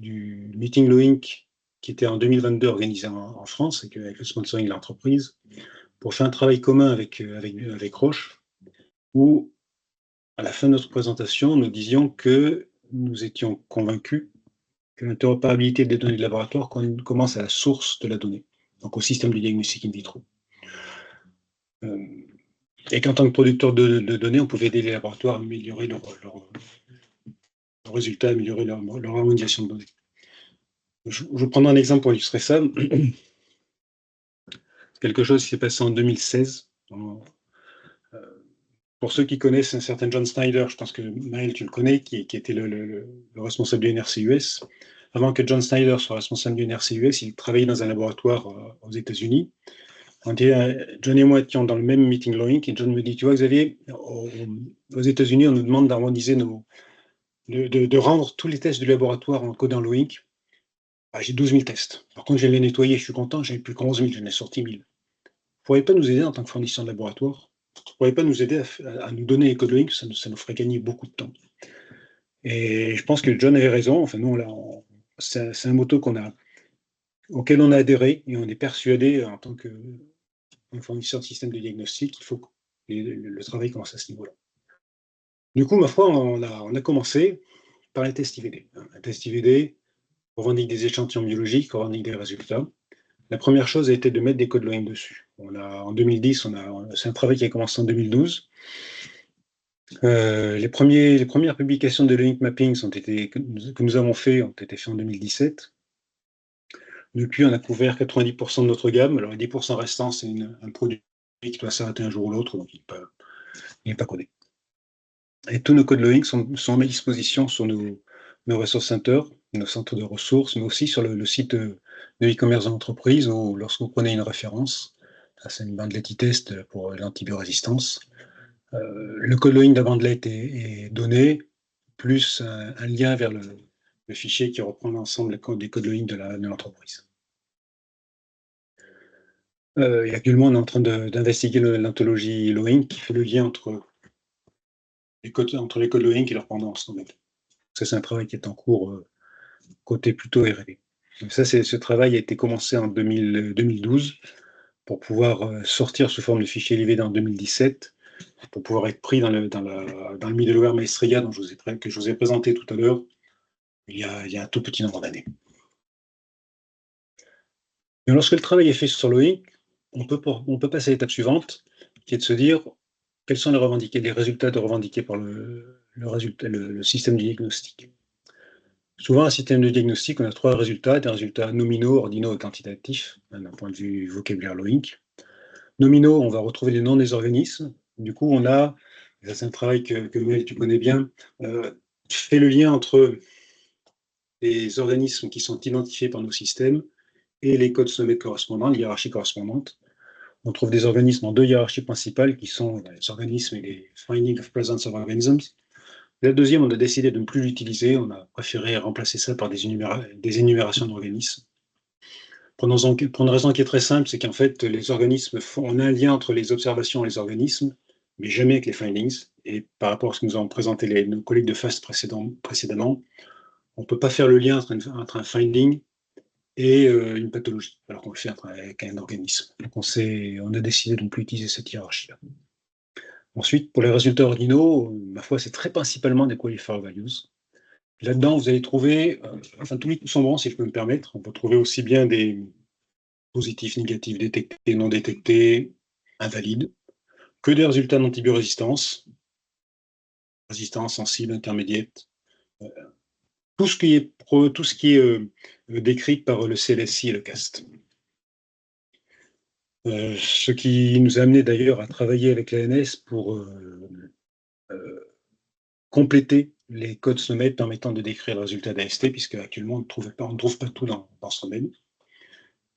meeting LOINC qui était en 2022 organisé en France avec le sponsoring de l'entreprise pour faire un travail commun avec Roche, où à la fin de notre présentation, nous disions que nous étions convaincus que l'interopérabilité des données de laboratoire commence à la source de la donnée, donc au système de diagnostic in vitro. Et qu'en tant que producteur de données, on pouvait aider les laboratoires à améliorer leurs résultats, améliorer leur harmonisation de données. Je prends un exemple pour illustrer ça. Quelque chose qui s'est passé en 2016. Pour ceux qui connaissent un certain John Snyder, je pense que Maël, tu le connais, qui était le responsable du NRC US. Avant que John Snyder soit responsable du NRC US, il travaillait dans un laboratoire aux États-Unis. John et moi étions dans le même meeting LOINC et John me dit, tu vois Xavier, aux États-Unis, on nous demande d'harmoniser de rendre tous les tests du laboratoire en codant LOINC. J'ai 12 000 tests. Par contre, je les nettoyer, je suis content, j'avais plus que 11 000, j'en ai sorti 1000. Vous ne pourriez pas nous aider en tant que fournisseur de laboratoire? Vous ne pourriez pas nous aider à nous donner les codes LOINC? Ça nous ferait gagner beaucoup de temps. Et je pense que John avait raison. Enfin, nous, c'est un motto auquel on a adhéré et on est persuadé en tant que fournisseur de système de diagnostic qu'il faut que le travail commence à ce niveau-là. Du coup, ma foi, on a commencé par les tests IVD. Un test IVD revendique des échantillons biologiques, revendique des résultats. La première chose a été de mettre des codes LOINC dessus. En 2010, c'est un travail qui a commencé en 2012. Les premières publications de LOINC mapping que nous avons fait ont été faites en 2017. Depuis, on a couvert 90% de notre gamme. Alors, les 10% restants, c'est un produit qui doit s'arrêter un jour ou l'autre, donc il n'est pas codé. Et tous nos codes LOINC sont mis à disposition sur nos resource centers, nos centres de ressources, mais aussi sur le site de e-commerce de l'entreprise, où lorsque vous prenez une référence, c'est une bandelette e-test pour l'antibiorésistance, le code LOINC de la bandelette est donné, plus un lien vers le fichier qui reprend l'ensemble des codes LOINC de l'entreprise. Et actuellement, on est en train d'investiguer l'ontologie LOINC qui fait le lien entre les codes LOINC et leur pendance. Ça, c'est un travail qui est en cours côté plutôt R&D. Donc ça, ce travail a été commencé en 2012 pour pouvoir sortir sous forme de fichier LIVD en 2017 pour pouvoir être pris dans le middleware Maestria que je vous ai présenté tout à l'heure il y a un tout petit nombre d'années. Mais lorsque le travail est fait sur LOINC, on peut passer à l'étape suivante, qui est de se dire quels sont les résultats revendiqués par le système de diagnostic. Souvent, un système de diagnostic, on a trois résultats, des résultats nominaux, ordinaux et quantitatifs, d'un point de vue vocabulaire LOINC. Nominaux, on va retrouver les noms des organismes. Du coup, on a, ça c'est un travail que Mel, tu connais bien, fait le lien entre les organismes qui sont identifiés par nos systèmes et les codes SNOMED correspondants, les hiérarchies correspondantes. On trouve des organismes en deux hiérarchies principales qui sont les organismes et les Finding of Presence of Organisms. La deuxième, on a décidé de ne plus l'utiliser, on a préféré remplacer ça par des énumérations d'organismes. Pour une raison qui est très simple, c'est qu'en fait, les organismes on a un lien entre les observations et les organismes, mais jamais avec les findings. Et par rapport à ce que nous avons présenté nos collègues de FAST précédemment, on ne peut pas faire le lien entre un finding et une pathologie, alors qu'on le fait avec un organisme. Donc on a décidé de ne plus utiliser cette hiérarchie-là. Ensuite, pour les résultats ordinaux, ma foi, c'est très principalement des qualifier values. Là-dedans, vous allez trouver, enfin tous les coups sont bons, si je peux me permettre. On peut trouver aussi bien des positifs, négatifs, détectés, non détectés, invalides, que des résultats d'antibiorésistance, résistance, sensible, intermédiate, tout ce qui est décrit par le CLSI et le CAST. Ce qui nous a amené d'ailleurs à travailler avec l'ANS pour compléter les codes SNOMED permettant de décrire le résultat d'AST, puisque actuellement on ne trouve pas tout dans SNOMED.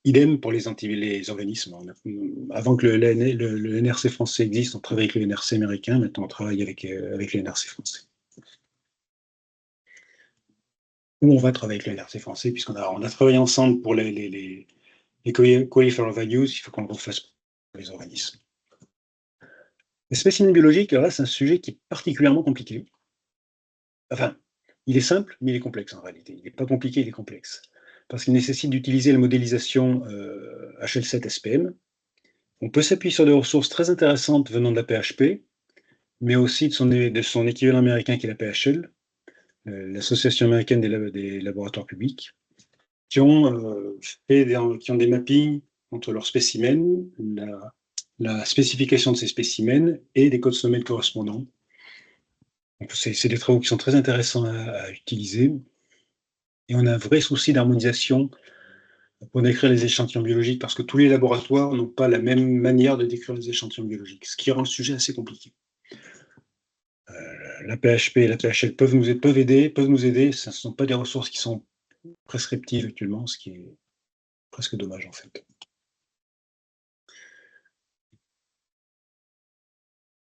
Idem pour les organismes. Avant que le NRC français existe, on travaille avec le NRC américain, maintenant on travaille avec le NRC français. Ou on va travailler avec le NRC français, puisqu'on a travaillé ensemble pour les qualifier values, il faut qu'on le fasse pour les organismes. Les spécimens biologiques, alors là, c'est un sujet qui est particulièrement compliqué. Enfin, il est simple, mais il est complexe en réalité. Il n'est pas compliqué, il est complexe. Parce qu'il nécessite d'utiliser la modélisation HL7 SPM. On peut s'appuyer sur des ressources très intéressantes venant de la PHP, mais aussi de son équivalent américain qui est la PHL, l'Association américaine des laboratoires publics, qui ont des mappings entre leurs spécimens, la spécification de ces spécimens et des codes SNOMED correspondants. C'est des travaux qui sont très intéressants à utiliser. Et on a un vrai souci d'harmonisation pour décrire les échantillons biologiques, parce que tous les laboratoires n'ont pas la même manière de décrire les échantillons biologiques, ce qui rend le sujet assez compliqué. La PHP et la PHL peuvent nous aider, ce ne sont pas des ressources qui sont prescriptives actuellement, ce qui est presque dommage en fait.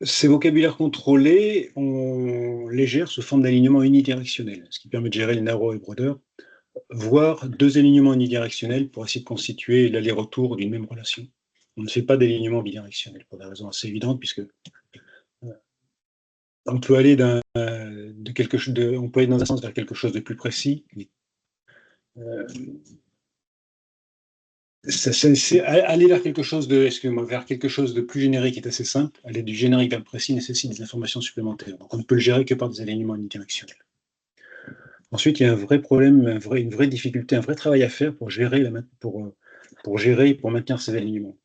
Ces vocabulaires contrôlés, on les gère sous forme d'alignement unidirectionnel, ce qui permet de gérer les narrow et broader, voire deux alignements unidirectionnels pour essayer de constituer l'aller-retour d'une même relation. On ne fait pas d'alignement bidirectionnel pour des raisons assez évidentes, puisque on peut aller dans un sens vers quelque chose de plus précis. Aller vers quelque chose de plus générique est assez simple. Aller du générique vers le précis nécessite des informations supplémentaires. Donc on ne peut le gérer que par des alignements unidirectionnels. Ensuite, il y a un vrai problème, une vraie difficulté, un vrai travail à faire pour maintenir ces alignements.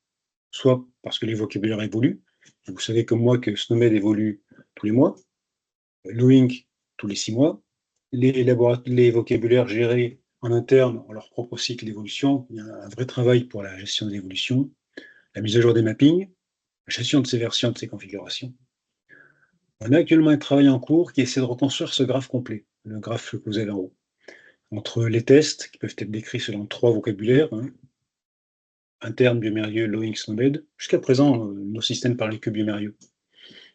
Soit parce que les vocabulaires évoluent. Vous savez comme moi que SNOMED évolue tous les mois, LOINC tous les 6 mois. Les vocabulaires gérés en interne ont leur propre cycle d'évolution. Il y a un vrai travail pour la gestion de l'évolution, la mise à jour des mappings, la gestion de ces versions, de ces configurations. On a actuellement un travail en cours qui essaie de reconstruire ce graphe complet, le graphe que vous avez en haut, entre les tests qui peuvent être décrits selon 3 vocabulaires, interne, biomérieux, LOINC, SNOMED. Jusqu'à présent, nos systèmes parlaient que biomérieux.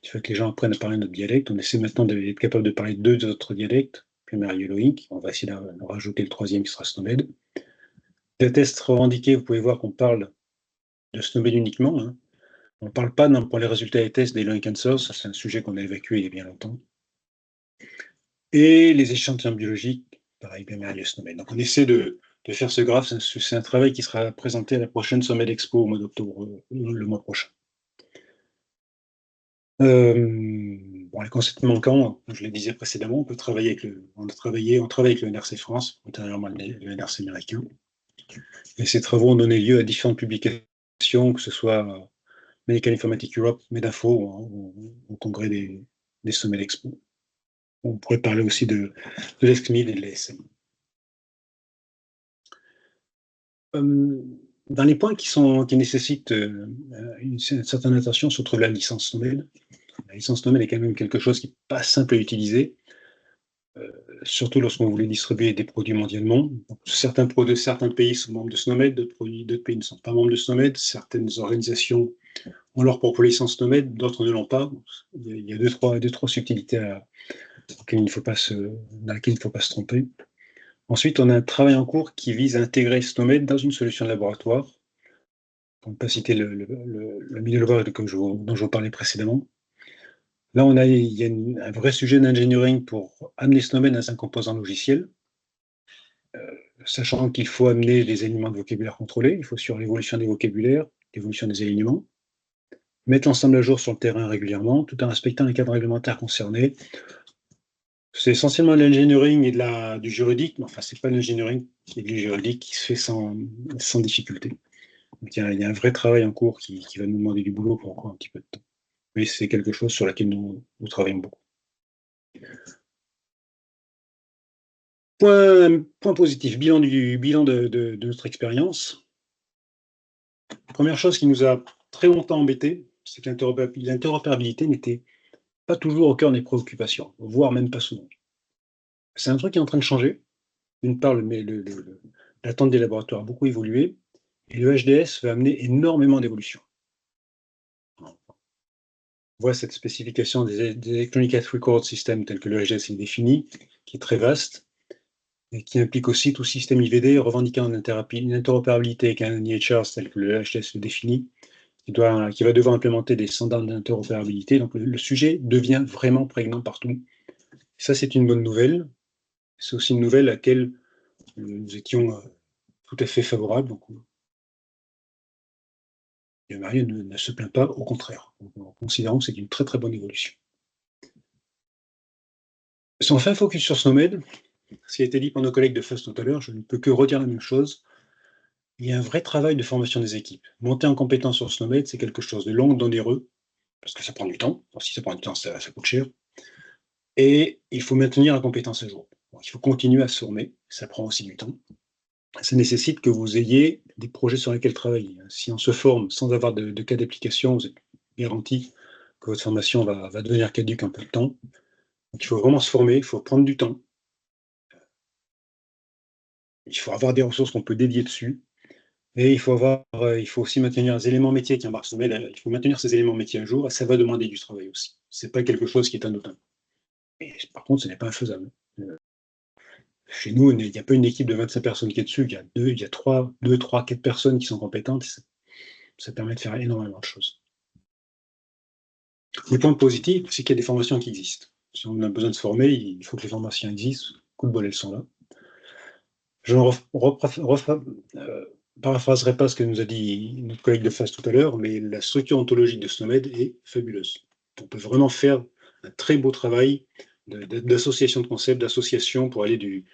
Il faut que les gens apprennent à parler notre dialecte. On essaie maintenant d'être capable de parler 2 autres dialectes, biomérieux, LOINC. On va essayer de rajouter le 3e qui sera SNOMED. Des tests revendiqués, vous pouvez voir qu'on parle de SNOMED uniquement. On ne parle pas pour les résultats des tests des lung cancers, ça c'est un sujet qu'on a évacué il y a bien longtemps. Et les échantillons biologiques, pareil, biomérieux, SNOMED. Donc on essaie de faire ce graphe, c'est un travail qui sera présenté à la prochaine SNOMED Expo au mois d'octobre, le mois prochain. Les concepts manquants, je le disais précédemment, on travaille avec le NRC France, antérieurement le NRC américain. Et ces travaux ont donné lieu à différentes publications, que ce soit Medical Informatics Europe, Medinfo, ou au congrès des SNOMED Expo. On pourrait parler aussi de l'ESCMID et de l'ASM. Dans les points qui nécessitent une certaine attention, se trouve la licence SNOMED. La licence SNOMED est quand même quelque chose qui n'est pas simple à utiliser, surtout lorsqu'on voulait distribuer des produits mondialement. Donc, certains pays sont membres de SNOMED, d'autres pays ne sont pas membres de SNOMED. Certaines organisations ont leur propre licence SNOMED, d'autres ne l'ont pas. Il y a deux, trois subtilités dans laquelle il ne faut pas se tromper. Ensuite, on a un travail en cours qui vise à intégrer SNOMED dans une solution de laboratoire. Pour ne pas citer le middleware dont je vous parlais précédemment. Là, il y a un vrai sujet d'engineering pour amener SNOMED dans un composant logiciel, sachant qu'il faut amener des éléments de vocabulaire contrôlés, il faut suivre l'évolution des vocabulaires, l'évolution des éléments, mettre l'ensemble à jour sur le terrain régulièrement, tout en respectant les cadres réglementaires concernés. C'est essentiellement l'engineering et du juridique, mais enfin, c'est pas l'engineering et du juridique qui se fait sans difficulté. Donc, il y a un vrai travail en cours qui va nous demander du boulot pour encore un petit peu de temps. Mais c'est quelque chose sur laquelle nous travaillons beaucoup. Point positif, bilan de notre expérience. Première chose qui nous a très longtemps embêté, c'est que l'interopérabilité n'était pas toujours au cœur des préoccupations, voire même pas souvent. C'est un truc qui est en train de changer. D'une part, l'attente des laboratoires a beaucoup évolué, et le HDS va amener énormément d'évolution. On voit cette spécification des Electronic Health Record System tel que le HDS est défini, qui est très vaste, et qui implique aussi tout système IVD revendiquant une interopérabilité avec un EHR tel que le HDS le définit, qui va devoir implémenter des standards d'interopérabilité. Donc le sujet devient vraiment prégnant partout. Ça, c'est une bonne nouvelle. C'est aussi une nouvelle à laquelle nous étions tout à fait favorables. Donc, Marie ne se plaint pas, au contraire. En considérant que c'est une très très bonne évolution. Si on fait un focus sur SNOMED, ce qui a été dit par nos collègues de FAST tout à l'heure, je ne peux que redire la même chose. Il y a un vrai travail de formation des équipes. Monter en compétence sur SNOMED, c'est quelque chose de long, d'onéreux, parce que ça prend du temps. Alors, si ça prend du temps, ça coûte cher. Et il faut maintenir la compétence à jour. Donc, il faut continuer à se former, ça prend aussi du temps. Ça nécessite que vous ayez des projets sur lesquels travailler. Si on se forme sans avoir de cas d'application, vous êtes garanti que votre formation va devenir caduque en peu de temps. Donc, il faut vraiment se former, il faut prendre du temps. Il faut avoir des ressources qu'on peut dédier dessus. Et il faut aussi maintenir les éléments métiers qui embarquent SNOMED. Il faut maintenir ces éléments métiers à jour, et ça va demander du travail aussi. Ce n'est pas quelque chose qui est anodin. Et par contre, ce n'est pas infaisable. Chez nous, il n'y a pas une équipe de 25 personnes qui est dessus, il y a 3, 4 personnes qui sont compétentes. Ça permet de faire énormément de choses. Le point positif, c'est qu'il y a des formations qui existent. Si on a besoin de se former, il faut que les formations existent. Coup de bol, elles sont là. Je ne paraphraserai pas ce que nous a dit notre collègue de FAST tout à l'heure, mais la structure ontologique de SNOMED est fabuleuse. On peut vraiment faire un très beau travail d'association de concepts, d'association pour aller du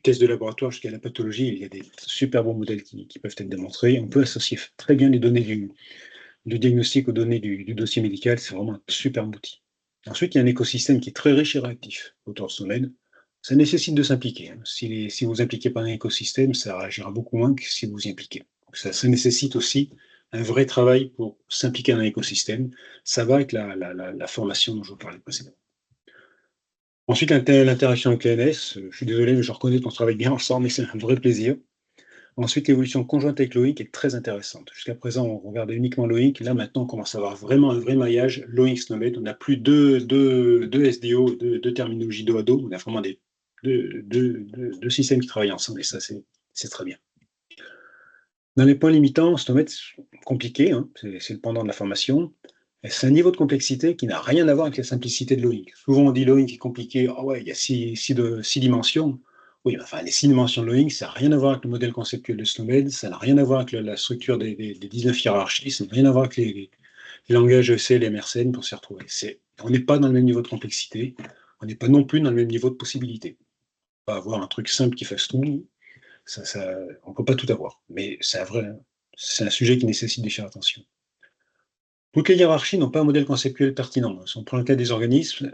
test de laboratoire jusqu'à la pathologie. Il y a des super bons modèles qui peuvent être démontrés. On peut associer très bien les données du diagnostic aux données du dossier médical. C'est vraiment un super outil. Ensuite, il y a un écosystème qui est très riche et réactif autour de SNOMED. Ça nécessite de s'impliquer. Si vous impliquez pas dans un écosystème, ça réagira beaucoup moins que si vous y impliquez. Donc ça nécessite aussi un vrai travail pour s'impliquer dans un écosystème. Ça va avec la formation dont je vous parlais précédemment. Ensuite, l'interaction avec l'ANS. Je suis désolé, mais je reconnais qu'on travaille bien ensemble, mais c'est un vrai plaisir. Ensuite, l'évolution conjointe avec Loïc est très intéressante. Jusqu'à présent, on regardait uniquement Loïc. Là, maintenant, on commence à avoir vraiment un vrai maillage Loïc-SNOMED. On n'a plus deux SDO, deux terminologies dos à dos. On a vraiment deux systèmes qui travaillent ensemble, et ça, c'est très bien. Dans les points limitants, SNOMED, c'est compliqué, hein, c'est le pendant de la formation. C'est un niveau de complexité qui n'a rien à voir avec la simplicité de Loïc. Souvent, on dit Loïc est compliqué. Ah ouais, il y a six dimensions. Oui, enfin, les 6 dimensions de Loïc, ça n'a rien à voir avec le modèle conceptuel de SNOMED, ça n'a rien à voir avec la structure des 19 hiérarchies, ça n'a rien à voir avec les langages ECL et MRCN pour s'y retrouver. On n'est pas dans le même niveau de complexité, on n'est pas non plus dans le même niveau de possibilité. On va avoir un truc simple qui fasse tout, on ne peut pas tout avoir. Mais c'est un sujet qui nécessite d'y faire attention. Toutes les hiérarchies n'ont pas un modèle conceptuel pertinent. Si on prend le cas des organismes,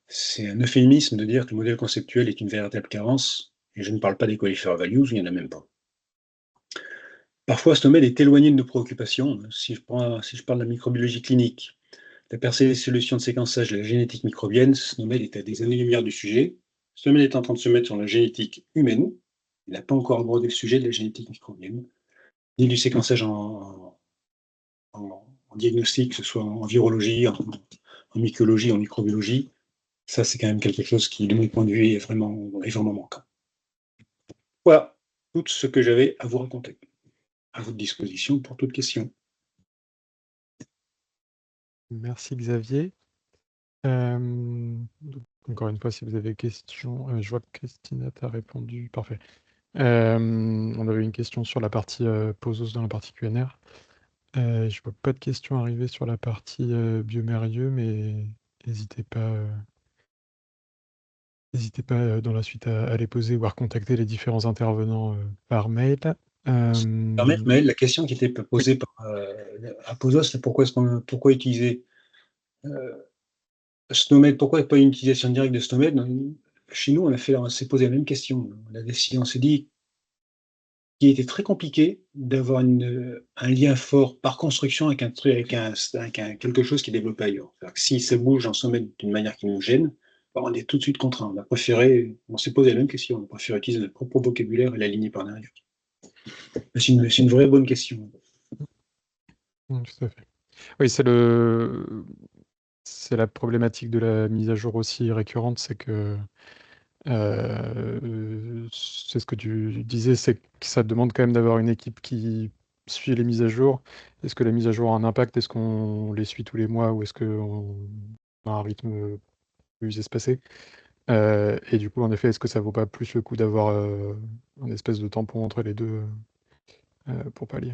c'est un euphémisme de dire que le modèle conceptuel est une véritable carence, et je ne parle pas des qualifier values, il n'y en a même pas. Parfois, SNOMED est éloigné de nos préoccupations. Si je parle de la microbiologie clinique, la percée des solutions de séquençage de la génétique microbienne, SNOMED est à des années-lumière du sujet. SNOMED est en train de se mettre sur la génétique humaine. Il n'a pas encore abordé le sujet de la génétique microbienne, ni du séquençage en diagnostic, que ce soit en virologie, en mycologie, en microbiologie, ça c'est quand même quelque chose qui, de mon point de vue, est vraiment manquant. Voilà tout ce que j'avais à vous raconter. À votre disposition pour toute question. Merci Xavier. Donc, encore une fois, si vous avez des questions, je vois que Christina t'a répondu. Parfait. On avait une question sur la partie Posos dans la partie QNR. Je vois pas de questions arriver sur la partie Biomérieux, mais n'hésitez pas, dans la suite à les poser ou à recontacter les différents intervenants par mail. Mais la question qui était posée à Posos, c'est pourquoi utiliser SNOMED, pourquoi pas une utilisation directe de SNOMED? Chez nous, on s'est posé la même question. On s'est dit qu'il était très compliqué d'avoir un lien fort par construction avec quelque chose qui est développé ailleurs. Si ça bouge en SNOMED d'une manière qui nous gêne, on est tout de suite contraint. On s'est posé la même question. On a préféré utiliser notre propre vocabulaire et l'aligner par derrière. C'est une vraie bonne question. Tout à fait. Oui, c'est la problématique de la mise à jour aussi récurrente, c'est que c'est ce que tu disais, c'est que ça demande quand même d'avoir une équipe qui suit les mises à jour. Est-ce que la mise à jour a un impact? Est-ce qu'on les suit tous les mois ou est-ce qu'on a un rythme plus espacé? Et du coup, en effet, est-ce que ça vaut pas plus le coup d'avoir un espèce de tampon entre les deux pour pallier?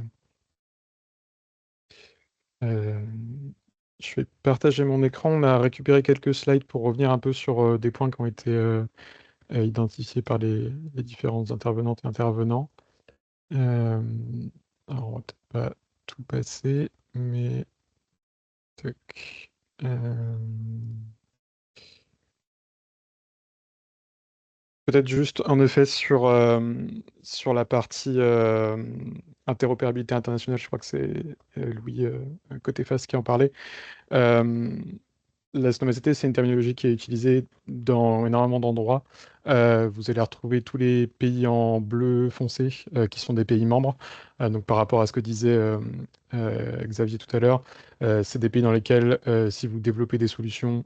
Je vais partager mon écran. On a récupéré quelques slides pour revenir un peu sur des points qui ont été identifiés par les différentes intervenantes et intervenants. Alors, on va peut-être pas tout passer, mais tac. Peut-être juste en effet sur la partie interopérabilité internationale, je crois que c'est Louis côté FAS qui en parlait. La SNOMED, c'est une terminologie qui est utilisée dans énormément d'endroits. Vous allez retrouver tous les pays en bleu foncé qui sont des pays membres. Donc par rapport à ce que disait Xavier tout à l'heure, c'est des pays dans lesquels, si vous développez des solutions,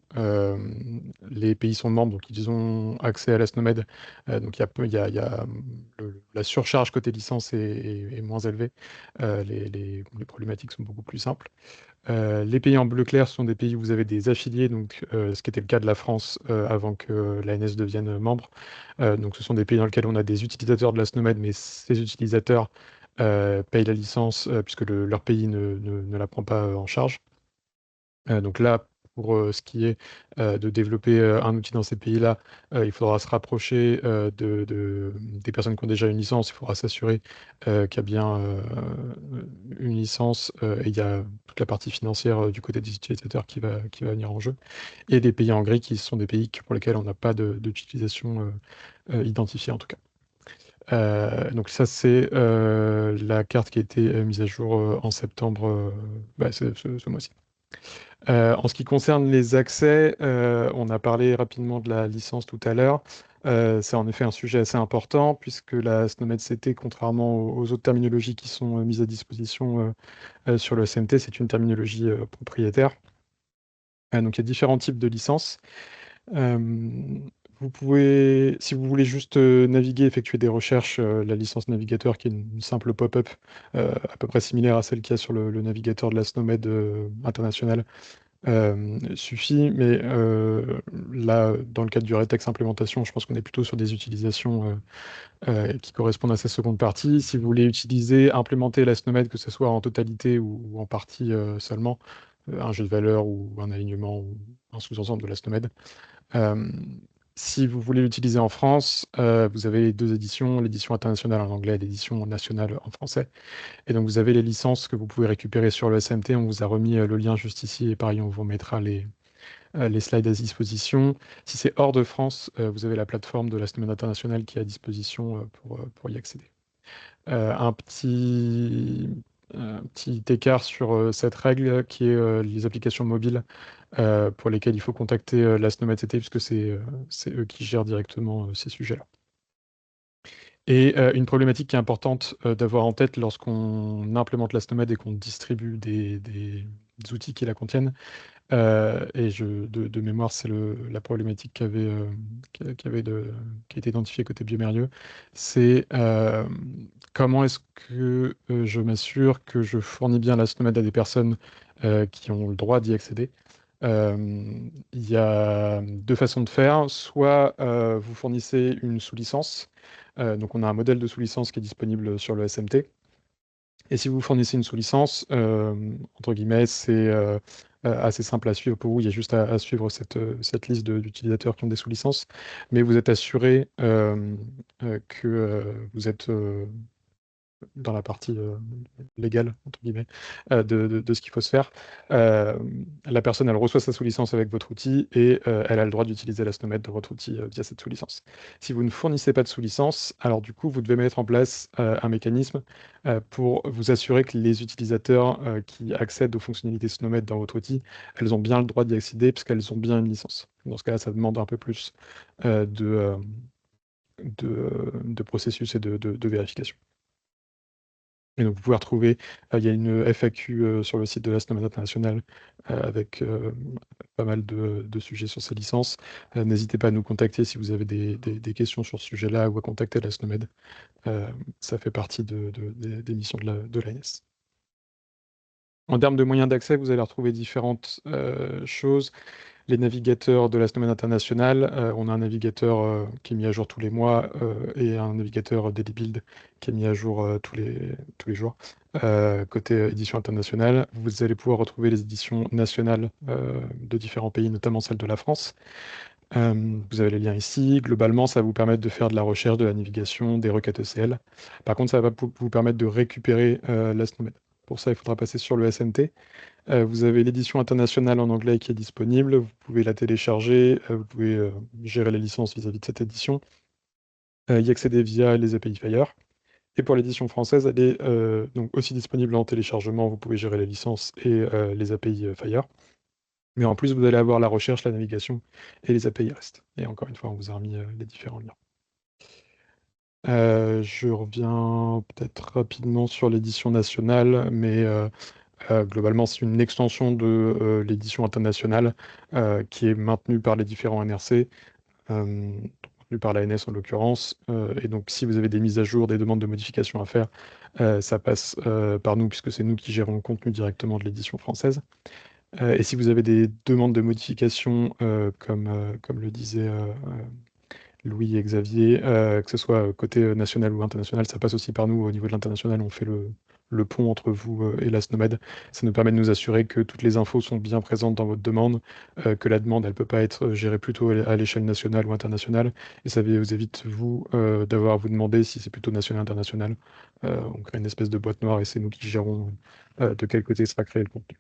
les pays sont membres, donc ils ont accès à la SNOMED. Donc la surcharge côté licence est moins élevée. Les problématiques sont beaucoup plus simples. Les pays en bleu clair sont des pays où vous avez des affiliés, donc ce qui était le cas de la France avant que l'ANS devienne membre. Donc ce sont des pays dans lesquels on a des utilisateurs de la SNOMED, mais ces utilisateurs payent la licence puisque leur pays ne la prend pas en charge. Donc là, pour ce qui est de développer un outil dans ces pays-là, il faudra se rapprocher des personnes qui ont déjà une licence. Il faudra s'assurer qu'il y a bien une licence et il y a toute la partie financière du côté des utilisateurs qui va venir en jeu. Et des pays en gris qui sont des pays pour lesquels on n'a pas d'utilisation identifiée en tout cas. Donc ça, c'est la carte qui a été mise à jour en septembre, ce mois-ci. En ce qui concerne les accès, on a parlé rapidement de la licence tout à l'heure. C'est en effet un sujet assez important puisque la SNOMED CT, contrairement aux autres terminologies qui sont mises à disposition sur le SMT, c'est une terminologie propriétaire. Donc il y a différents types de licences. Vous pouvez, si vous voulez juste naviguer, effectuer des recherches, la licence navigateur qui est une simple pop-up à peu près similaire à celle qu'il y a sur le navigateur de la SNOMED international suffit. Mais là, dans le cadre du Retex implémentation, je pense qu'on est plutôt sur des utilisations qui correspondent à sa seconde partie. Si vous voulez implémenter la SNOMED, que ce soit en totalité ou en partie seulement, un jeu de valeur ou un alignement ou un sous-ensemble de la SNOMED, si vous voulez l'utiliser en France, vous avez deux éditions, l'édition internationale en anglais et l'édition nationale en français. Et donc vous avez les licences que vous pouvez récupérer sur le SMT. On vous a remis le lien juste ici et pareil, on vous mettra les slides à disposition. Si c'est hors de France, vous avez la plateforme de la SNOMED internationale qui est à disposition pour y accéder. Un petit écart sur cette règle qui est les applications mobiles pour lesquelles il faut contacter la SNOMED CT puisque c'est eux qui gèrent directement ces sujets-là. Et une problématique qui est importante d'avoir en tête lorsqu'on implémente la SNOMED et qu'on distribue des outils qui la contiennent. Et de mémoire, c'est la problématique qui a été identifiée côté Biomérieux. C'est comment est-ce que je m'assure que je fournis bien la SNOMED à des personnes qui ont le droit d'y accéder. Il y a deux façons de faire. Soit vous fournissez une sous-licence. Donc on a un modèle de sous-licence qui est disponible sur le SMT. Et si vous fournissez une sous-licence, entre guillemets, c'est assez simple à suivre pour vous. Il y a juste à suivre cette liste d'utilisateurs qui ont des sous-licences. Mais vous êtes assuré que vous êtes dans la partie légale, entre guillemets, de ce qu'il faut se faire. La personne, elle reçoit sa sous-licence avec votre outil et elle a le droit d'utiliser la SNOMED de votre outil via cette sous-licence. Si vous ne fournissez pas de sous-licence, alors du coup, vous devez mettre en place un mécanisme pour vous assurer que les utilisateurs qui accèdent aux fonctionnalités SNOMED dans votre outil, elles ont bien le droit d'y accéder parce qu'elles ont bien une licence. Dans ce cas-là, ça demande un peu plus de processus et de vérification. Et donc, vous pouvez retrouver, il y a une FAQ sur le site de la SNOMED International avec pas mal de sujets sur ces licences. N'hésitez pas à nous contacter si vous avez des questions sur ce sujet-là ou à contacter la SNOMED. Ça fait partie des missions de l'ANS. En termes de moyens d'accès, vous allez retrouver différentes choses. Les navigateurs de la SNOMED International, on a un navigateur qui est mis à jour tous les mois et un navigateur Daily Build qui est mis à jour tous les jours. Côté édition internationale, vous allez pouvoir retrouver les éditions nationales de différents pays, notamment celle de la France. Vous avez les liens ici. Globalement, ça va vous permettre de faire de la recherche, de la navigation, des requêtes ECL. Par contre, ça va vous permettre de récupérer la SNOMED. Pour ça, il faudra passer sur le SMT. Vous avez l'édition internationale en anglais qui est disponible. Vous pouvez la télécharger. Vous pouvez gérer les licences vis-à-vis de cette édition. Y accéder via les API Fire. Et pour l'édition française, elle est donc aussi disponible en téléchargement. Vous pouvez gérer les licences et les API Fire. Mais en plus, vous allez avoir la recherche, la navigation et les API REST. Et encore une fois, on vous a remis les différents liens. Je reviens peut-être rapidement sur l'édition nationale, mais globalement, c'est une extension de l'édition internationale qui est maintenue par les différents NRC, maintenue par l'ANS en l'occurrence. Et donc, si vous avez des mises à jour, des demandes de modification à faire, ça passe par nous, puisque c'est nous qui gérons le contenu directement de l'édition française. Et si vous avez des demandes de modification, comme le disaient Louis et Xavier, que ce soit côté national ou international, ça passe aussi par nous. Au niveau de l'international, on fait le pont entre vous et la SNOMED. Ça nous permet de nous assurer que toutes les infos sont bien présentes dans votre demande, que la demande, elle peut pas être gérée plutôt à l'échelle nationale ou internationale. Et ça vous évite, vous, d'avoir à vous demander si c'est plutôt national ou international. On crée une espèce de boîte noire et c'est nous qui gérons de quel côté sera créé le contenu.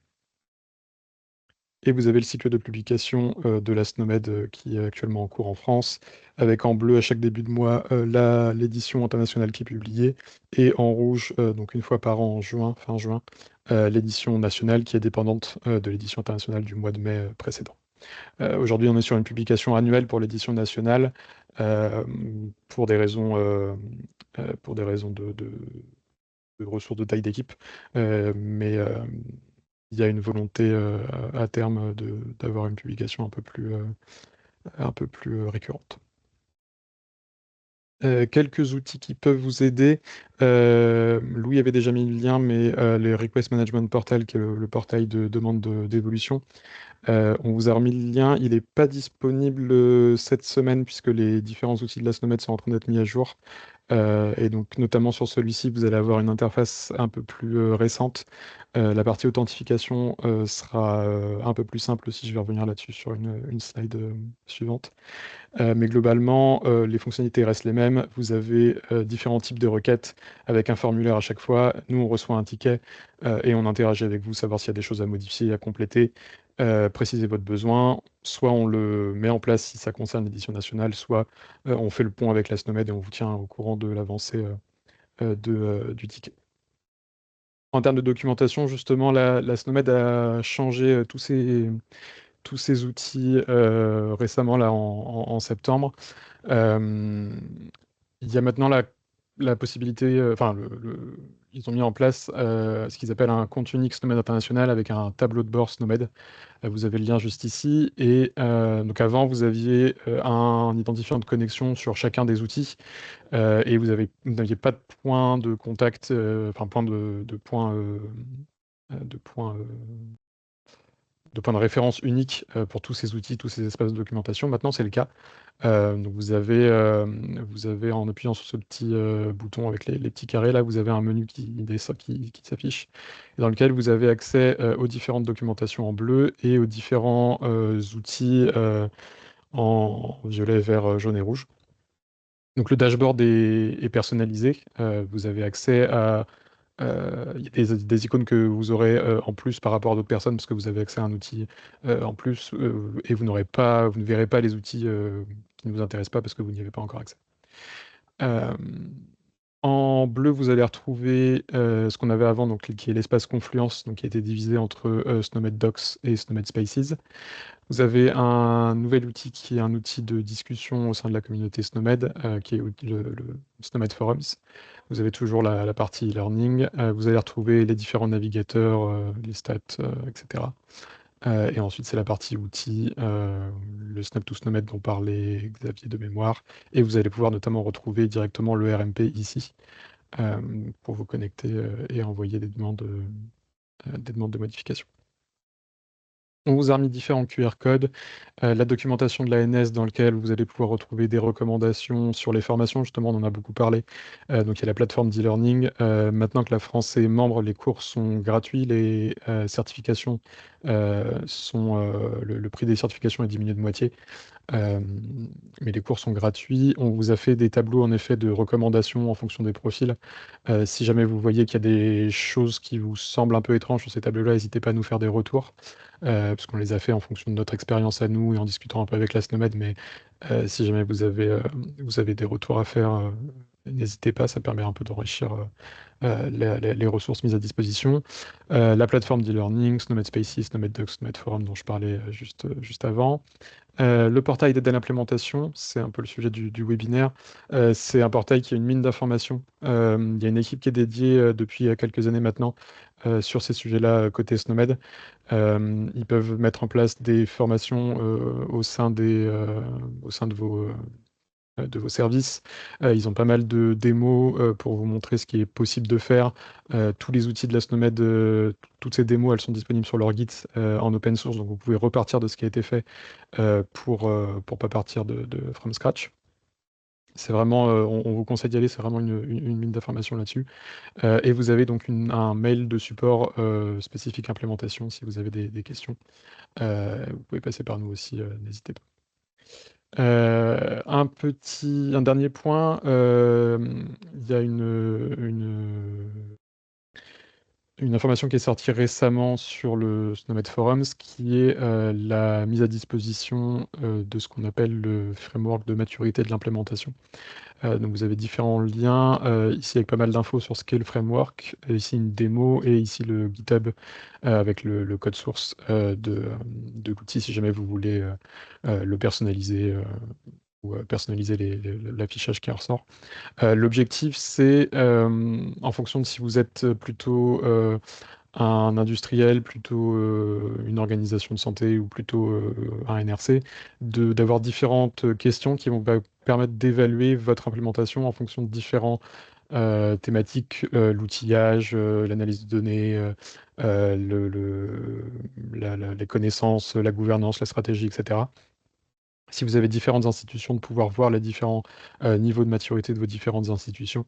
Et vous avez le cycle de publication de la SNOMED qui est actuellement en cours en France, avec en bleu à chaque début de mois l'édition internationale qui est publiée, et en rouge, donc une fois par an en juin, fin juin, l'édition nationale qui est dépendante de l'édition internationale du mois de mai précédent. Aujourd'hui, on est sur une publication annuelle pour l'édition nationale pour des raisons de ressources de taille d'équipe, mais il y a une volonté à terme d'avoir une publication un peu plus récurrente. Quelques outils qui peuvent vous aider. Louis avait déjà mis le lien, mais les Request Management Portal, qui est le portail de demande d'évolution, on vous a remis le lien. Il n'est pas disponible cette semaine puisque les différents outils de la SNOMED sont en train d'être mis à jour. Et donc, notamment sur celui-ci, vous allez avoir une interface un peu plus récente. La partie authentification sera un peu plus simple aussi. Je vais revenir là-dessus sur une slide suivante. Mais globalement, les fonctionnalités restent les mêmes. Vous avez différents types de requêtes avec un formulaire à chaque fois. Nous, on reçoit un ticket et on interagit avec vous, savoir s'il y a des choses à modifier, à compléter, préciser votre besoin. Soit on le met en place si ça concerne l'édition nationale, soit on fait le pont avec la SNOMED et on vous tient au courant de l'avancée du ticket. En termes de documentation, justement, la SNOMED a changé tous ces outils récemment, là, en septembre. Il y a maintenant la possibilité, enfin, ils ont mis en place ce qu'ils appellent un compte unique SNOMED international avec un tableau de bord SNOMED. Vous avez le lien juste ici. Et donc avant, vous aviez un identifiant de connexion sur chacun des outils et vous n'aviez pas de point de contact, enfin point de point de référence unique pour tous ces outils, tous ces espaces de documentation. Maintenant, c'est le cas. Donc vous avez, en appuyant sur ce petit bouton avec les petits carrés, là, vous avez un menu qui s'affiche, et dans lequel vous avez accès aux différentes documentations en bleu et aux différents outils en violet, vert, jaune et rouge. Donc le dashboard est personnalisé. Vous avez accès à il y a des icônes que vous aurez en plus par rapport à d'autres personnes parce que vous avez accès à un outil en plus et vous ne verrez pas les outils qui ne vous intéressent pas parce que vous n'y avez pas encore accès. En bleu, vous allez retrouver ce qu'on avait avant, donc, qui est l'espace Confluence, donc, qui a été divisé entre SNOMED Docs et SNOMED Spaces. Vous avez un nouvel outil qui est un outil de discussion au sein de la communauté SNOMED, qui est le SNOMED Forums. Vous avez toujours la partie e-learning. Vous allez retrouver les différents navigateurs, les stats, etc. Et ensuite, c'est la partie outils, le Snap to SNOMED dont parlait Xavier de mémoire. Et vous allez pouvoir notamment retrouver directement le RMP ici pour vous connecter et envoyer des demandes de modification. On vous a remis différents QR codes, la documentation de l'ANS dans laquelle vous allez pouvoir retrouver des recommandations sur les formations, justement, on en a beaucoup parlé. Donc il y a la plateforme d'e-learning. Maintenant que la France est membre, les cours sont gratuits, les certifications le prix des certifications est diminué de moitié. Mais les cours sont gratuits. On vous a fait des tableaux en effet de recommandations en fonction des profils. Si jamais vous voyez qu'il y a des choses qui vous semblent un peu étranges sur ces tableaux-là, n'hésitez pas à nous faire des retours, parce qu'on les a fait en fonction de notre expérience à nous et en discutant un peu avec la SNOMED, mais si jamais vous avez des retours à faire, n'hésitez pas, ça permet un peu d'enrichir les ressources mises à disposition. La plateforme d'e-learning, SNOMED Spaces, SNOMED Docs, SNOMED Forum dont je parlais juste avant. Le portail d'aide à l'implémentation, c'est un peu le sujet du webinaire. C'est un portail qui a une mine d'informations. Il y a une équipe qui est dédiée depuis quelques années maintenant sur ces sujets-là côté SNOMED. Ils peuvent mettre en place des formations au sein de vos services. Ils ont pas mal de démos pour vous montrer ce qui est possible de faire. Tous les outils de la SNOMED, toutes ces démos, elles sont disponibles sur leur Git en open source, donc vous pouvez repartir de ce qui a été fait pour pas partir from scratch. C'est vraiment, on vous conseille d'y aller, c'est vraiment une mine d'informations là-dessus. Et vous avez donc un mail de support spécifique implémentation si vous avez des questions. Vous pouvez passer par nous aussi, n'hésitez pas. Un dernier point, il y a une information qui est sortie récemment sur le SNOMED Forums, qui est la mise à disposition de ce qu'on appelle le framework de maturité de l'implémentation. Donc vous avez différents liens, ici avec pas mal d'infos sur ce qu'est le framework, ici une démo et ici le GitHub avec le code source de l'outil si jamais vous voulez le personnaliser ou personnaliser l'affichage qui en ressort. L'objectif, c'est en fonction de si vous êtes plutôt un industriel, plutôt une organisation de santé ou plutôt un NRC, d'avoir différentes questions qui vont permettre d'évaluer votre implémentation en fonction de différents thématiques, l'outillage, l'analyse de données, les connaissances, la gouvernance, la stratégie, etc. Si vous avez différentes institutions, de pouvoir voir les différents niveaux de maturité de vos différentes institutions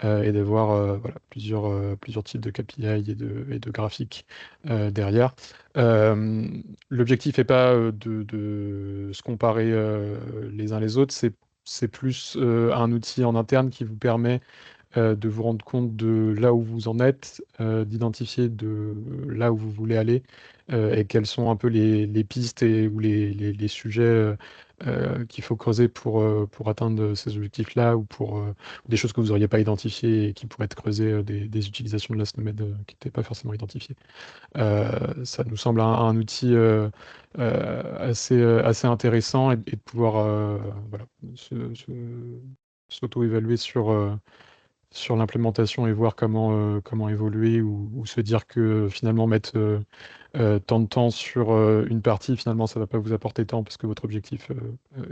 et d'avoir voilà, plusieurs types de KPI et de graphiques derrière. L'objectif n'est pas de se comparer les uns les autres, c'est plus un outil en interne qui vous permet de vous rendre compte de là où vous en êtes, d'identifier de là où vous voulez aller et quelles sont un peu les pistes ou les sujets qu'il faut creuser pour atteindre ces objectifs-là ou des choses que vous n'auriez pas identifiées et qui pourraient être creusées, des utilisations de la SNOMED qui n'étaient pas forcément identifiées. Ça nous semble un outil assez intéressant et de pouvoir voilà, s'auto-évaluer sur sur l'implémentation et voir comment évoluer ou se dire que finalement mettre tant de temps sur une partie, finalement ça ne va pas vous apporter tant parce que votre objectif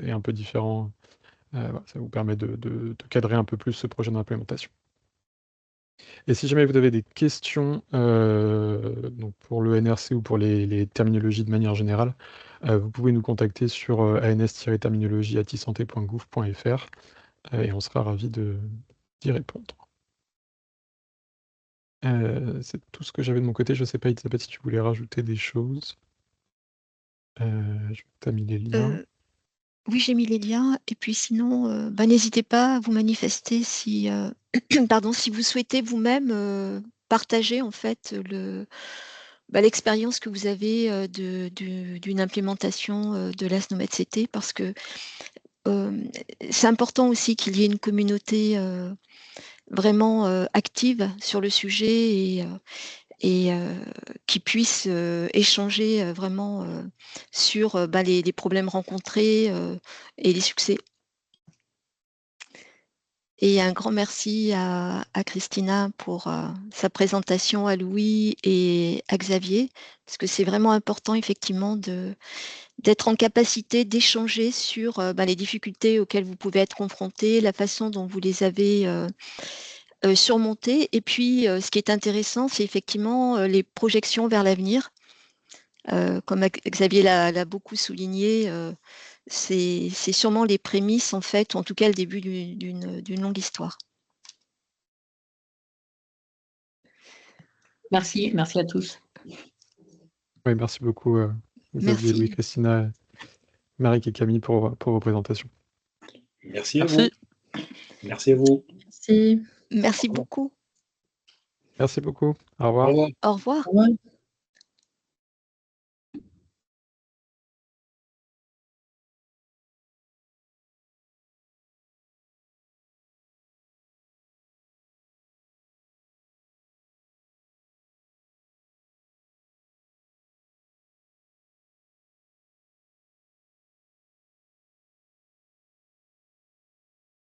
est un peu différent. Voilà, ça vous permet de cadrer un peu plus ce projet d'implémentation. Et si jamais vous avez des questions donc pour le NRC ou pour les terminologies de manière générale, vous pouvez nous contacter sur ans-terminologie@isanté.gouv.fr et on sera ravis d'y répondre. C'est tout ce que j'avais de mon côté. Je ne sais pas, Elisabeth, si tu voulais rajouter des choses. Tu as mis les liens. Oui, j'ai mis les liens. Et puis sinon, n'hésitez pas à vous manifester si, si vous souhaitez vous-même partager en fait l'expérience que vous avez d'une implémentation de la SNOMED-CT parce que c'est important aussi qu'il y ait une communauté vraiment active sur le sujet et qui puisse échanger vraiment sur les problèmes rencontrés et les succès. Et un grand merci à Christina pour sa présentation, à Louis et à Xavier, parce que c'est vraiment important effectivement d'être en capacité d'échanger sur les difficultés auxquelles vous pouvez être confrontés, la façon dont vous les avez surmontées. Et puis, ce qui est intéressant, c'est effectivement les projections vers l'avenir. Comme Xavier l'a beaucoup souligné, c'est sûrement les prémices, en fait, ou en tout cas le début d'une longue histoire. Merci à tous. Oui, merci beaucoup, Xavier, Louis, Christina, Marie et Camille pour vos présentations. Merci à vous. Merci à vous. Merci. Merci beaucoup. Merci beaucoup. Au revoir. Au revoir. Au revoir. Au revoir.